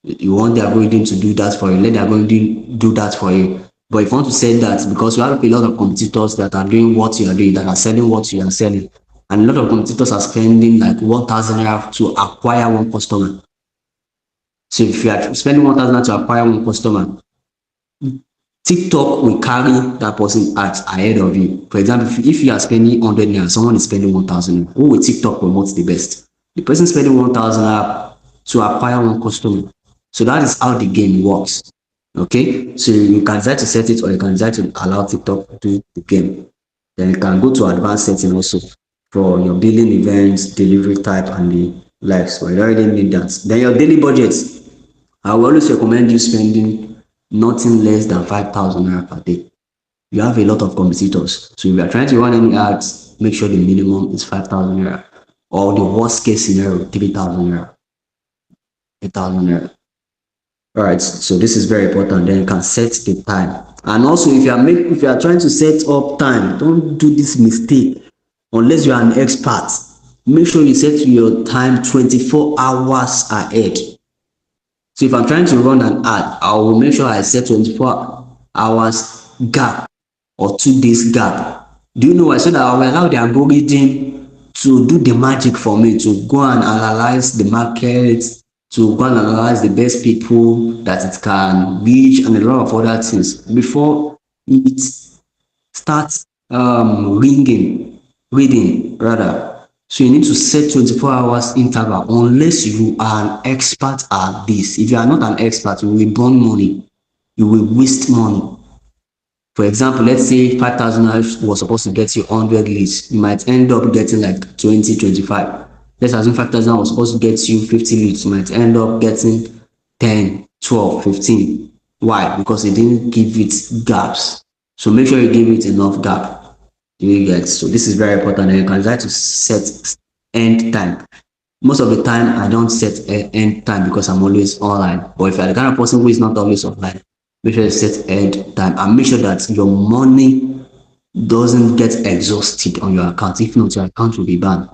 you want the algorithm to do that for you, let the algorithm do that for you. But if you want to set that, because you have a lot of competitors that are doing what you are doing, that are selling what you are selling, and a lot of competitors are spending like 1,000 naira to acquire one customer. So if you are spending 1,000 naira to acquire one customer, TikTok will carry that person ahead of you. For example, if you are spending 100 naira, someone is spending 1,000 naira, who will TikTok promote the best? The person spending 1,000 naira to acquire one customer. So that is how the game works. Okay, so you can decide to set it, or you can decide to allow TikTok to do the game. Then you can go to advanced setting also for your billing events, delivery type, and the likes. But you already need that. Then your daily budget. I will always recommend you spending nothing less than 5,000 naira per day. You have a lot of competitors. So if you are trying to run any ads, make sure the minimum is 5,000 naira. Or the worst case scenario, 3,000 naira. 8,000 naira. All right, so this is very important. Then you can set the time. And also, if you are trying to set up time, don't do this mistake unless you are an expert. Make sure you set your time 24 hours ahead. So if I'm trying to run an ad, I will make sure I set 24 hours gap or 2 days gap. Do you know why? So that I will allow the algorithm to do the magic for me, to go and analyze the market, to go and analyze the best people that it can reach, and a lot of other things before it starts reading rather. So you need to set 24 hours interval unless you are an expert at this. If you are not an expert, you will burn money. You will waste money. For example, let's say 5,000 was supposed to get you 100 leads. You might end up getting like 20, 25. Let's assume 5,000 was supposed to get you 50 leads. You might end up getting 10, 12, 15. Why? Because you didn't give it gaps. So make sure you give it enough gap. You get. So this is very important. And you can try to set end time. Most of the time, I don't set an end time because I'm always online. But if you're the kind of person who is not always offline, make sure you set end time and make sure that your money doesn't get exhausted on your account. If not, your account will be banned.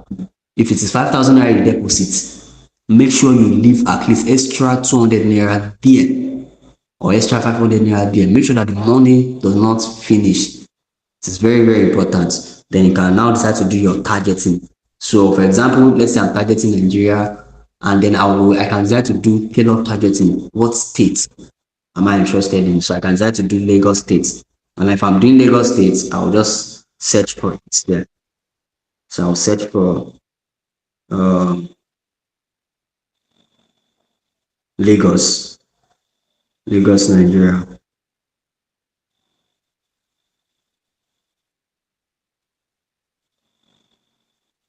If it is 5,000 naira deposit, make sure you leave at least extra 200 naira there or extra 500 naira there. Make sure that the money does not finish. It is very, very important. Then you can now decide to do your targeting. So for example, let's say I'm targeting Nigeria, and then I can decide to do tailored targeting. What state am I interested in? So I can decide to do Lagos State. And if I'm doing Lagos State, I'll just search for it there. So I'll search for Lagos, Nigeria.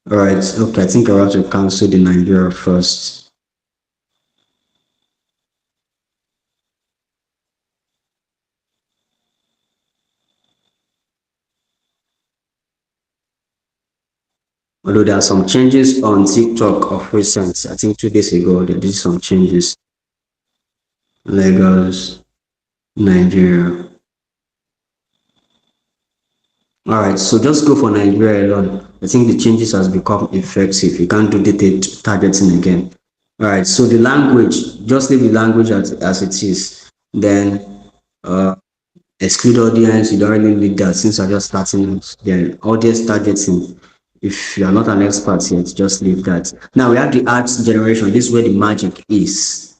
All right, okay, I think I have to cancel the Nigeria first. Although there are some changes on TikTok of recent, I think 2 days ago, they did some changes. Lagos, Nigeria. All right, so just go for Nigeria alone. I think the changes has become effective. You can't do detailed targeting again. All right, so the language, just leave the language as it is. Then exclude audience. You don't really need that since you're just starting. Then audience targeting. If you're not an expert yet, just leave that. Now we have the ads generation. This is where the magic is.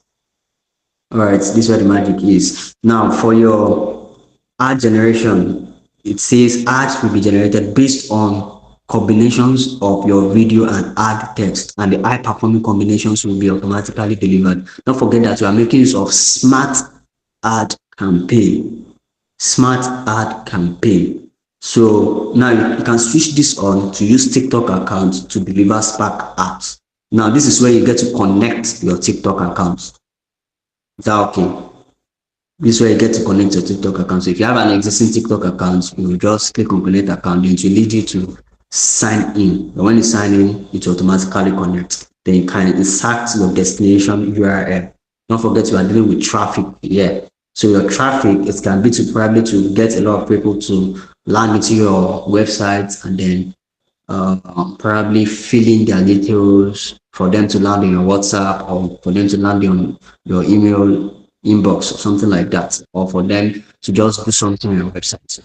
All right, this is where the magic is. Now for your ad generation, it says ads will be generated based on combinations of your video and ad text, and the high performing combinations will be automatically delivered. Don't forget that you are making use of smart ad campaign. Smart ad campaign. So now you can switch this on to use TikTok account to deliver Spark ads. Now this is where you get to connect your TikTok account. Is that okay? This is where you get to connect your TikTok account. So if you have an existing TikTok account, you will just click on connect account, then it will lead you to sign in. And when you sign in, it will automatically connect. Then you can insert your destination URL. Don't forget you are dealing with traffic here. So your traffic, it can be to probably to get a lot of people to land into your website and then probably fill in their details for them to land on your WhatsApp or for them to land on your email inbox or something like that, or for them to just do something on your website.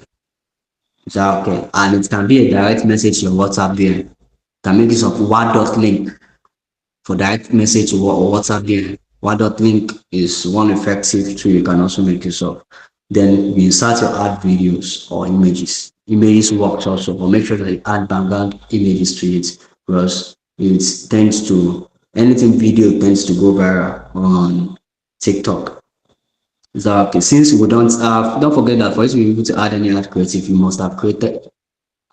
Is that okay? And it can be a direct message to your WhatsApp there. You can make use of word.link for direct message to WhatsApp there. Word.link is one effective tool you can also make use of. Then you insert your ad videos or images. Images works also, but make sure that you add background images to it, because it tends to, anything video tends to go viral on TikTok. Is that okay? Since we don't forget that for you to be able to add any ad creative, you must have created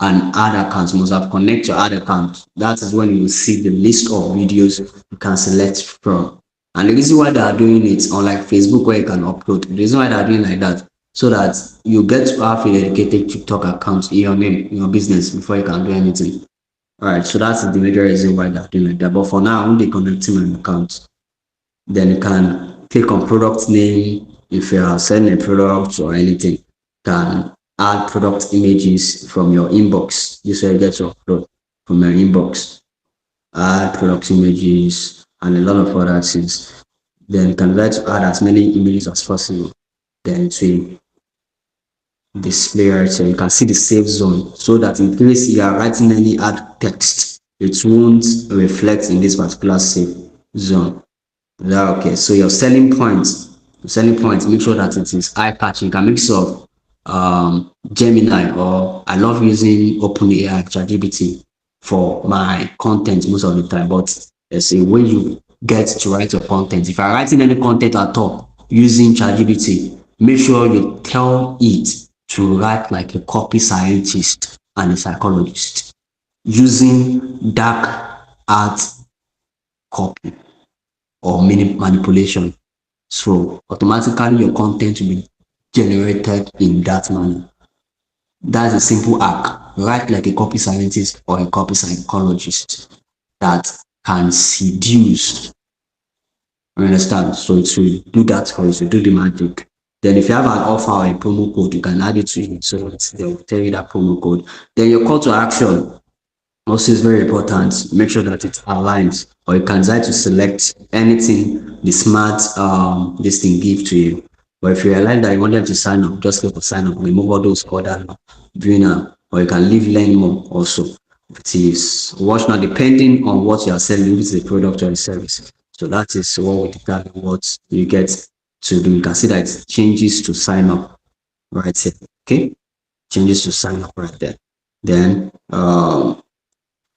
an ad account. You must have connected your ad account. That is when you will see the list of videos you can select from. And the reason why they are doing it, unlike Facebook where you can upload, the reason why they are doing like that, so that you get to have a dedicated TikTok account in your name, in your business, before you can do anything. All right, so that's the major reason why they are doing like that. But for now, I'm only connecting my account. Then you can click on product name. If you are selling a product or anything, you can add product images from your inbox. This way you get to upload from your inbox. Add product images and a lot of other things. Then you can try to add as many images as possible. Then to display right here, you can see the save zone, so that in case you are writing any ad text, it won't reflect in this particular save zone. Okay, so your selling points, make sure that it is eye catching. You can mix of Gemini, or I love using OpenAI ChatGPT. for my content most of the time, but there's a way you get to write your content. If you're writing any content at all using ChatGPT, make sure you tell it to write like a copy scientist and a psychologist using dark art copy or manipulation. So automatically your content will be generated in that manner. That's a simple hack. Write like a copy scientist or a copy psychologist that can seduce. You understand? So it will do that for you, to do the magic. Then if you have an offer or a promo code, you can add it to it. So they will tell you that promo code. Then your call to action also is very important. Make sure that it aligns, or you can decide to select anything the smart this thing give to you. But if you realize that you want them to sign up, just click on sign up, remove all those other doing or you can leave learn more also. It is watch now depending on what you are selling, if it's a product or a service. So that is what will determine what you get to do. You can see that it changes to sign up right here. Okay, changes to sign up right there. Then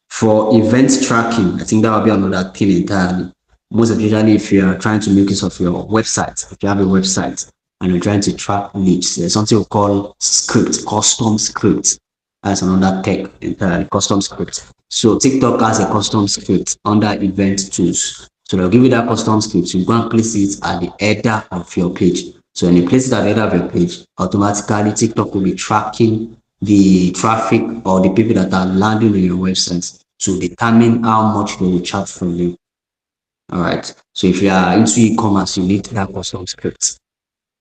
for event tracking, I think that will be another thing entirely. Most especially if you are trying to make use of your website. If you have a website and you're trying to track leads, there's something we call script, custom script. That's another tech entirely, custom script. So TikTok has a custom script under event tools. So they'll give you that custom script. You go and place it at the header of your page. So when you place it at the header of your page, automatically TikTok will be tracking the traffic or the people that are landing on your website to determine how much they will charge from you. All right. So if you are into e-commerce, you need that custom script.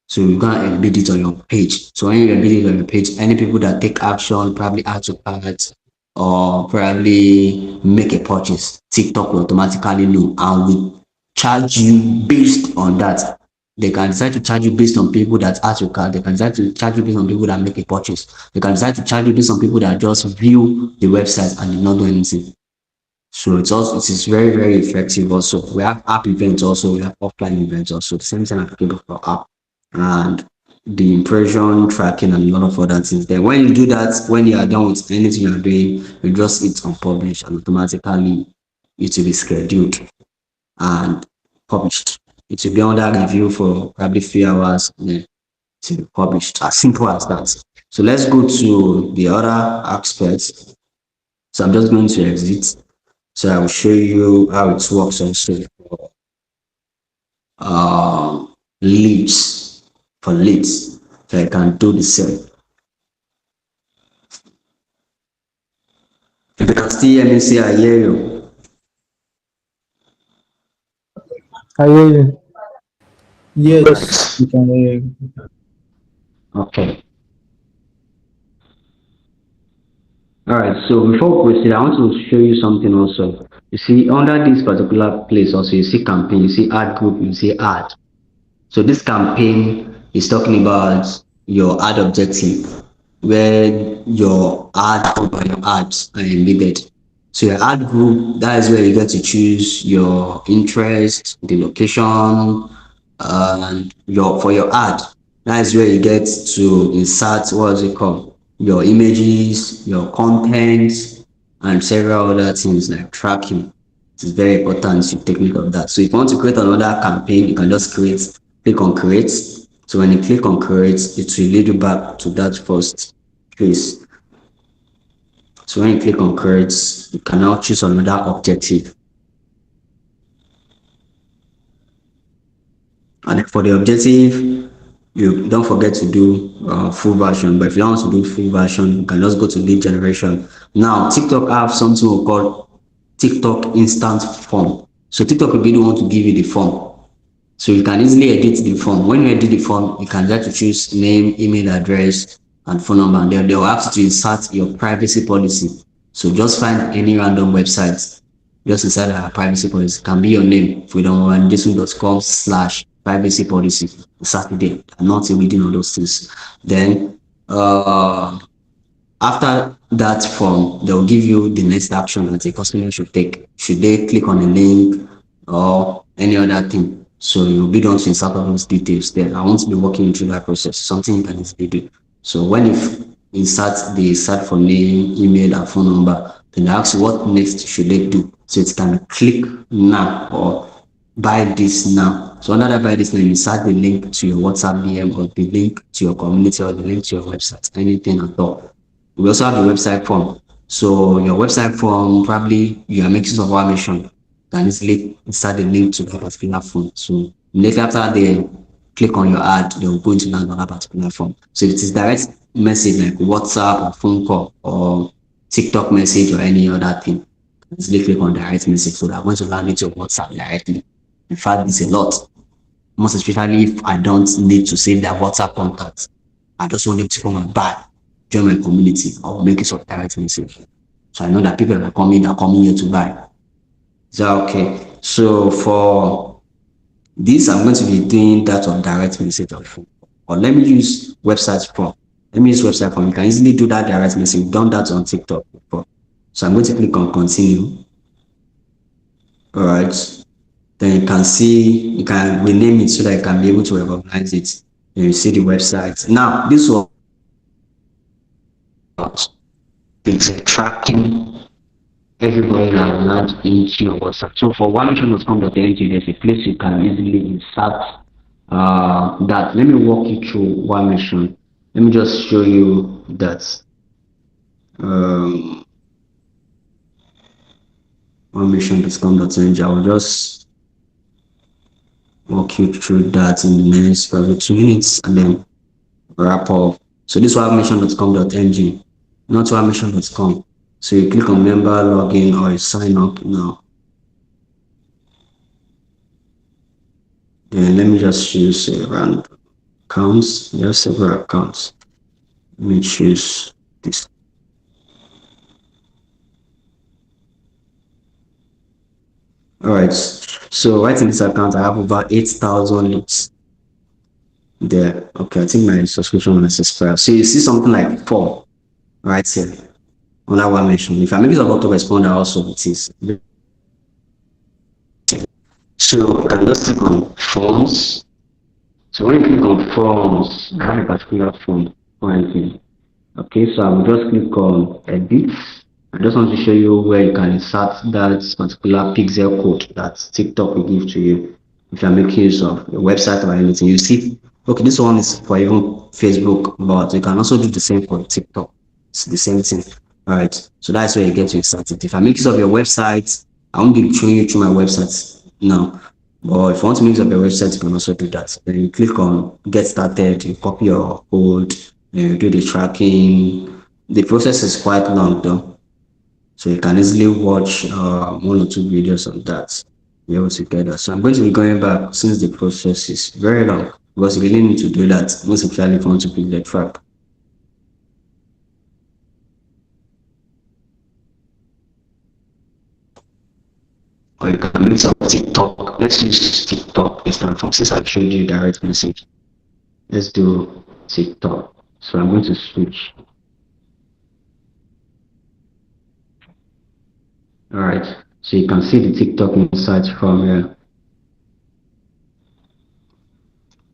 So you can embed it on your page. So when you embed it on your page, any people that take action, probably add to cart or probably make a purchase, TikTok will automatically know and will charge you based on that. They can decide to charge you based on people that add to cart. They can decide to charge you based on people that make a purchase. They can decide to charge you based on people that just view the website and did not do anything. So it is very, very effective also. We have app events also, we have offline events also. The same thing applicable for app and the impression tracking and a lot of other things. Then when you do that, when you are done with anything you are doing, you just hit on publish and automatically it will be scheduled and published. It will be under review for probably 3 hours, then it will be published. As simple as that. So let's go to the other aspects. So I'm just going to exit. So I will show you how it works also for leads. For leads, so I can do the same. If you can still hear me, say I hear you. I hear you. Yes, you can hear you. Okay. All right. So before we proceed, I want to show you something also. You see, under this particular place also, you see campaign, you see ad group, you see ad. So this campaign is talking about your ad objective, where your ad or your ads are embedded. So your ad group, that is where you get to choose your interest, the location, and for your ad. That is where you get to insert what is it called? Your images, your content, and several other things like tracking. It is very important to take note of that. So if you want to create another campaign, you can just click on create. So when you click on create, it will lead you back to that first place. So when you click on create, you can now choose another objective. And for the objective, you don't forget to do full version. But if you don't want to do full version, you can just go to lead generation. Now TikTok have something we call TikTok instant form. So TikTok will be the one to give you the form. So you can easily edit the form. When you edit the form, you can try to choose name, email address, and phone number. And they will ask you to insert your privacy policy. So just find any random website. Just insert our privacy policy. It can be your name. freedomofandism.com/privacy policy. Insert it there. I'm not reading all those things. Then after that form, they'll give you the next action that a customer should take. Should they click on the link or any other thing? So you'll be done to insert all those details there. I want to be walking you through that process, something you can easily do. So when insert the search for name, email, and phone number. Then they ask you what next should they do. So it can click now or buy this now. So under that buy this now, you insert the link to your WhatsApp DM or the link to your community or the link to your website, anything at all. We also have the website form. So your website form, probably you are making use of our mission, can easily insert the link to that particular form. So immediately after they click on your ad, they will go into another particular form. So it is direct message like WhatsApp or phone call or TikTok message or any other thing. Easily click on direct message, so that going to land into your WhatsApp directly. In fact, it's a lot. Most especially if I don't need to save their WhatsApp contacts. I just want them to come and buy, join my community, or make it of direct message. So I know that people are coming here to buy. Is that okay? So for this, I'm going to be doing that on direct message or phone. Or let me use website form. Let me use website form. You can easily do that direct message. We've done that on TikTok before. So I'm going to click on continue. All right. Then you can see, you can rename it so that you can be able to recognize it. And you see the website. Now, this one, it's a tracking everybody that lands into your WhatsApp. So for onemission.com.ng, there's a place you can easily insert that. Let me walk you through one mission. Let me just show you that. Onemission.com.ng. I will just walk you through that in the next probably 2 minutes and then wrap up. So this is onemission.com.ng, not onemission.com. So you click on member login or you sign up now. And let me just choose a random accounts. There are several accounts. Let me choose this. All right. So right in this account, I have over 8,000 leads there. Okay, I think my subscription is expired. So you see something like 4 right here on that one mention. If I make it about to respond, also it is. So you can just click on forms. So when you click on forms, I have a particular form currently. Okay, so I will just click on edit. I just want to show you where you can insert that particular pixel code that TikTok will give to you if you're making use of a website or anything. You see, okay, this one is for even Facebook, but you can also do the same for TikTok. It's the same thing. All right, so that's where you get to insert it. If I make use of your website, I won't be showing you through my website now. But if you want to make use of your website, you can also do that. Then you click on get started, you copy your code, you do the tracking. The process is quite long though. So you can easily watch 1 or 2 videos on that. Be able to get that. So I'm going to be going back since the process is very long because you really need to do that, most especially if you want to pick the track. Or you can use some TikTok. Let's use TikTok this time from since I've showed you direct message. Let's do TikTok. So I'm going to switch. All right, so you can see the TikTok insights from here.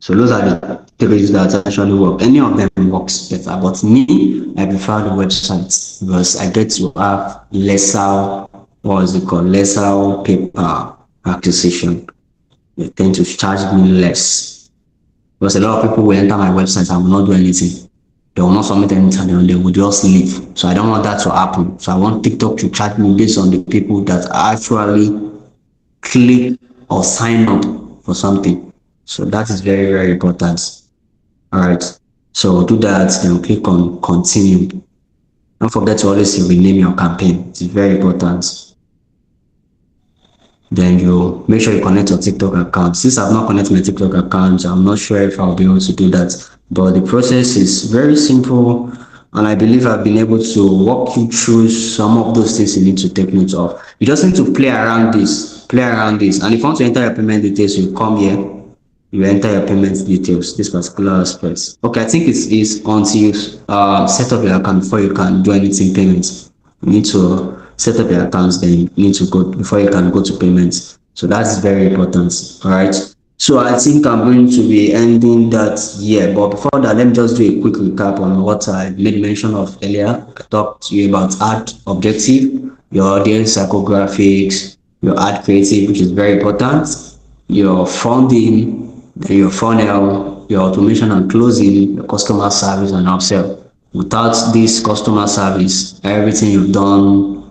So those are the 3 that actually work. Any of them works better, but me, I prefer the website because I get to have lesser, what is it called, lesser paper acquisition. They tend to charge me less because a lot of people will enter my website and will not do anything. They will not submit anything and they will just leave. So I don't want that to happen. So I want TikTok to charge me based on the people that actually click or sign up for something. So that is very, very important. All right. So do that, then click on continue. Don't forget to always rename your campaign. It's very important. Then you make sure you connect your TikTok account. Since I've not connected my TikTok account, I'm not sure if I'll be able to do that. But the process is very simple, and I believe I've been able to walk you through some of those things you need to take note of. You just need to play around this, and if you want to enter your payment details, you come here, you enter your payment details, this particular aspect. Okay, I think it is until you set up your account before you can do anything payments. You need to set up your accounts, then you need to go before you can go to payments. So that's very important. All right. So I think I'm going to be ending that here. But before that, let me just do a quick recap on what I made mention of earlier. I talked to you about ad objective, your audience psychographics, your ad creative, which is very important, your funding, then your funnel, your automation and closing, your customer service and upsell. Without this customer service, everything you've done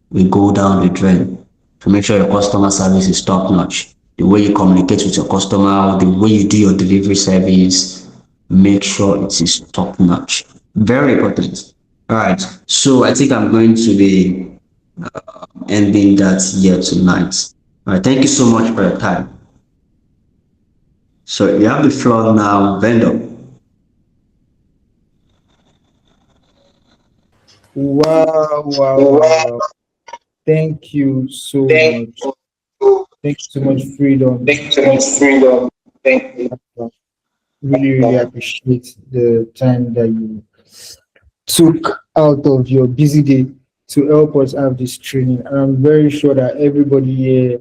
will go down the drain. To make sure your customer service is top notch. The way you communicate with your customer, the way you do your delivery service, make sure it is top notch. Very important. All right. So I think I'm going to be ending that here tonight. All right. Thank you so much for your time. So you have the floor now, vendor. Wow, wow, wow, wow. Thank you so much. Thank you so much, Freedom. Thank you. Really, really appreciate the time that you took out of your busy day to help us have this training. And I'm very sure that everybody here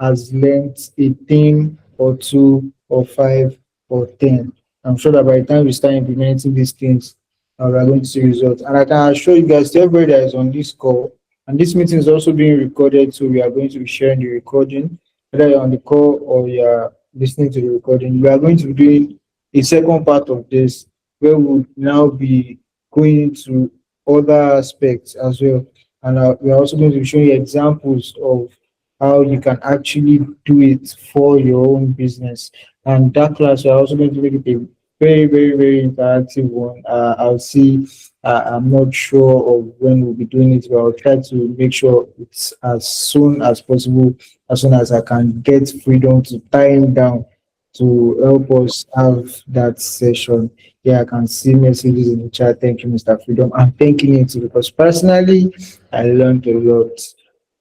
has learned a thing or two or five or 10. I'm sure that by the time we start implementing these things, we are going to see results. And I can assure you guys, to everybody that is on this call, and this meeting is also being recorded, so we are going to be sharing the recording, whether you're on the call or you're listening to the recording. We are going to be doing a second part of this where we'll now be going into other aspects as well. And we're also going to be showing you examples of how you can actually do it for your own business. And that class, we're also going to make it a very, very, very interactive one. I'll see. I'm not sure of when we'll be doing it, but I'll try to make sure it's as soon as possible, as soon as I can get freedom to time down to help us have that session. Yeah, I can see messages in the chat. Thank you, Mr. Freedom. I'm thanking you too because personally, I learned a lot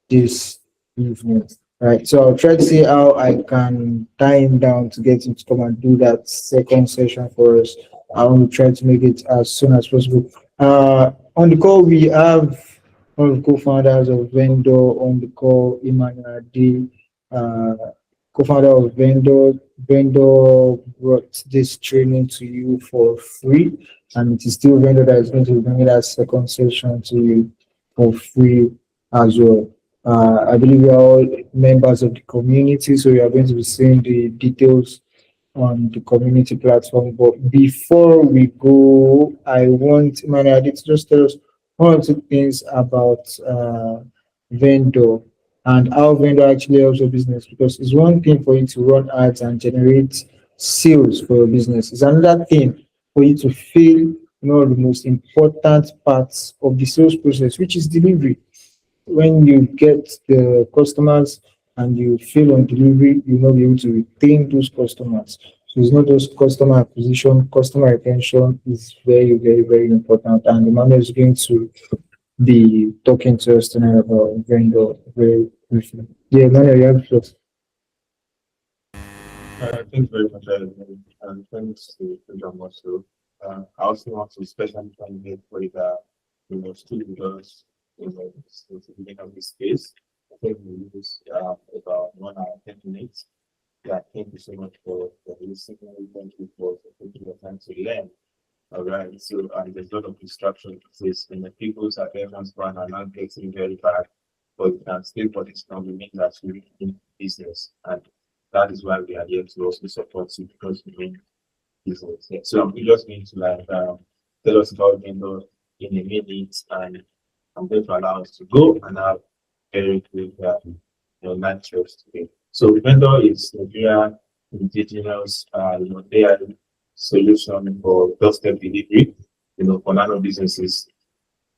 this evening. Right, so I'll try to see how I can tie him down to get him to come and do that second session for us. I will try to make it as soon as possible. On the call, we have one of the co-founders of VenDoor on the call, Emmanuel D. Uh, co-founder of VenDoor. VenDoor brought this training to you for free, and it is still VenDoor that is going to be bringing that second session to you for free as well. I believe we are all members of the community, so we are going to be seeing the details on the community platform. But before we go, I want Emmanuel to just tell us one or two things about VenDoor and how VenDoor actually helps your business. Because it's one thing for you to run ads and generate sales for your business. It's another thing for you to feel the most important parts of the sales process, which is delivery. When you get the customers and you fail on delivery, you'll not be able to retain those customers. So it's not just customer acquisition, customer retention is very, very, very important. And Emmanuel is going to be talking to us tonight about VenDoor very briefly. Yeah, Emmanuel, you have the floor. Thanks very much, and thanks to John also. I also want to especially thank you for the still with us since the beginning of this space. I think we use about 1 hour 10 minutes. Yeah, thank you so much for listening. Thank you for taking your time to learn. All right. So there's a lot of distraction this in the people's attention span are not getting very bad, but you can still put it from the mean that we in business. And that is why we are here to also support you because we mean business. Yeah. So I'm just going to tell us about VenDoor in a minute, and I'm going to allow us to go and have very quick lectures today. So VenDoor is Nigeria indigenous AI solution for doorstep delivery, for nano businesses,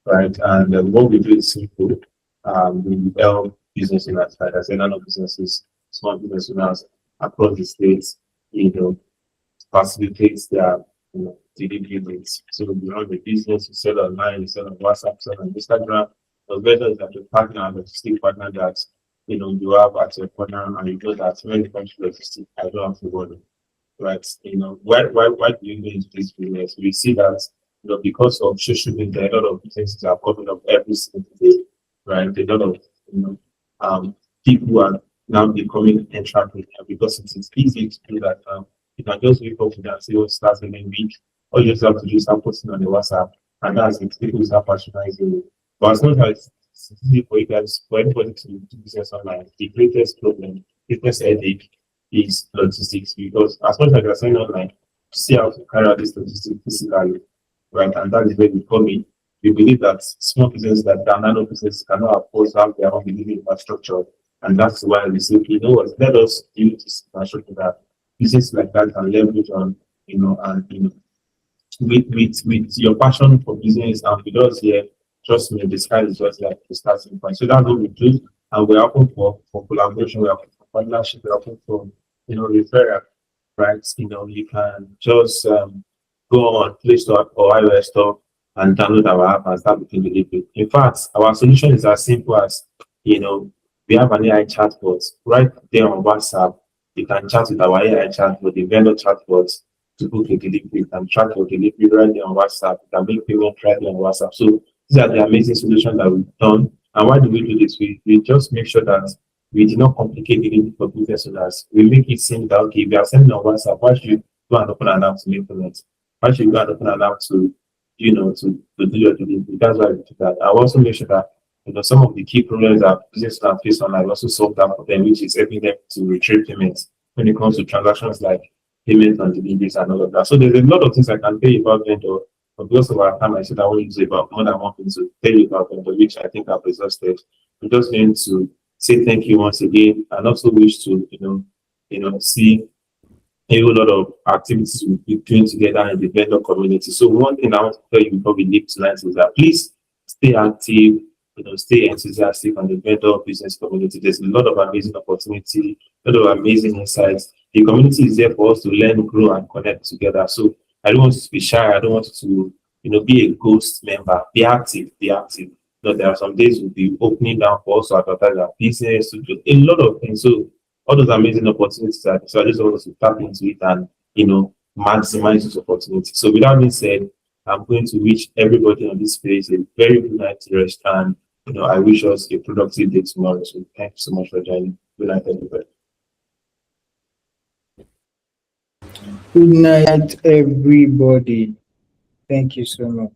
right? And what we do is simple. We help business owners, like I say, nano businesses, small business owners across the states, facilitates their delivery needs. So we run the business, you sell online, you sell on WhatsApp, sell on Instagram. The better is that the partner, the logistic partner that you have at your corner, and you know that when it comes to logistics, I don't have to worry. Right? Why do you go into this business? We see that because of social media, a lot of businesses are coming up every single day, right? A lot of people are now becoming entrepreneur because it is easy to do that. You can just wake up and say, "Oh, starts the main week." All you just have to do is start posting on the WhatsApp, and that's it. People will start patronizing you. But as long as it's easy for you guys, for everybody to do business online, the greatest problem, greatest headache is logistics because as much as you're selling online, to see how to carry out this logistics physically, right? And that is where we come in. We believe that small businesses that are nano businesses cannot afford to have their own delivery infrastructure. And that's why we say, you know what, let us use this infrastructure that business like that can leverage on, and with your passion for business and with us here, trust me, the sky is just like the starting point. So that's what we do. And we're open for collaboration, we're open for partnership, we're open for referral, right? You can just go on Play Store or iOS Store and download our app and start making delivery. In fact, our solution is as simple as we have an AI chatbot right there on WhatsApp. You can chat with our AI chatbot, the vendor chatbot, to book a delivery. You can track your delivery right there on WhatsApp. You can make payment right there on WhatsApp. So these are the amazing solutions that we've done. And why do we do this? We just make sure that we do not complicate delivery for business owners. We make it seem that okay, if you are sending on WhatsApp, why should you go and open an app to make payments? Why should you go and open an app to to do your delivery? That's why we do that. I also make sure that some of the key problems that business owners face online also solve that for them, which is helping them to retrieve payments when it comes to transactions like payment and deliveries and all of that. So there's a lot of things I can tell you about VenDoor, but because of our time, I said I want to use about more than one thing to tell you about VenDoor, which I think I've exhausted. I'm just going to say thank you once again, and also wish to see a whole lot of activities we'll be doing together in the vendor community. So one thing I want to tell you before we leave tonight is that please stay active, stay enthusiastic on the vendor business community. There's a lot of amazing opportunity, a lot of amazing insights. The community is there for us to learn, grow, and connect together. So I don't want you to be shy. I don't want you to, be a ghost member. Be active. Be active. There are some days we'll be opening down for us to advertise our business, to do a lot of things. So all those amazing opportunities. So I just want us to tap into it and maximize those opportunities. So with that being said, I'm going to wish everybody on this space a very good night to rest, and I wish us a productive day tomorrow. So thank you so much for joining. Good night, everybody. Good night, everybody. Thank you so much.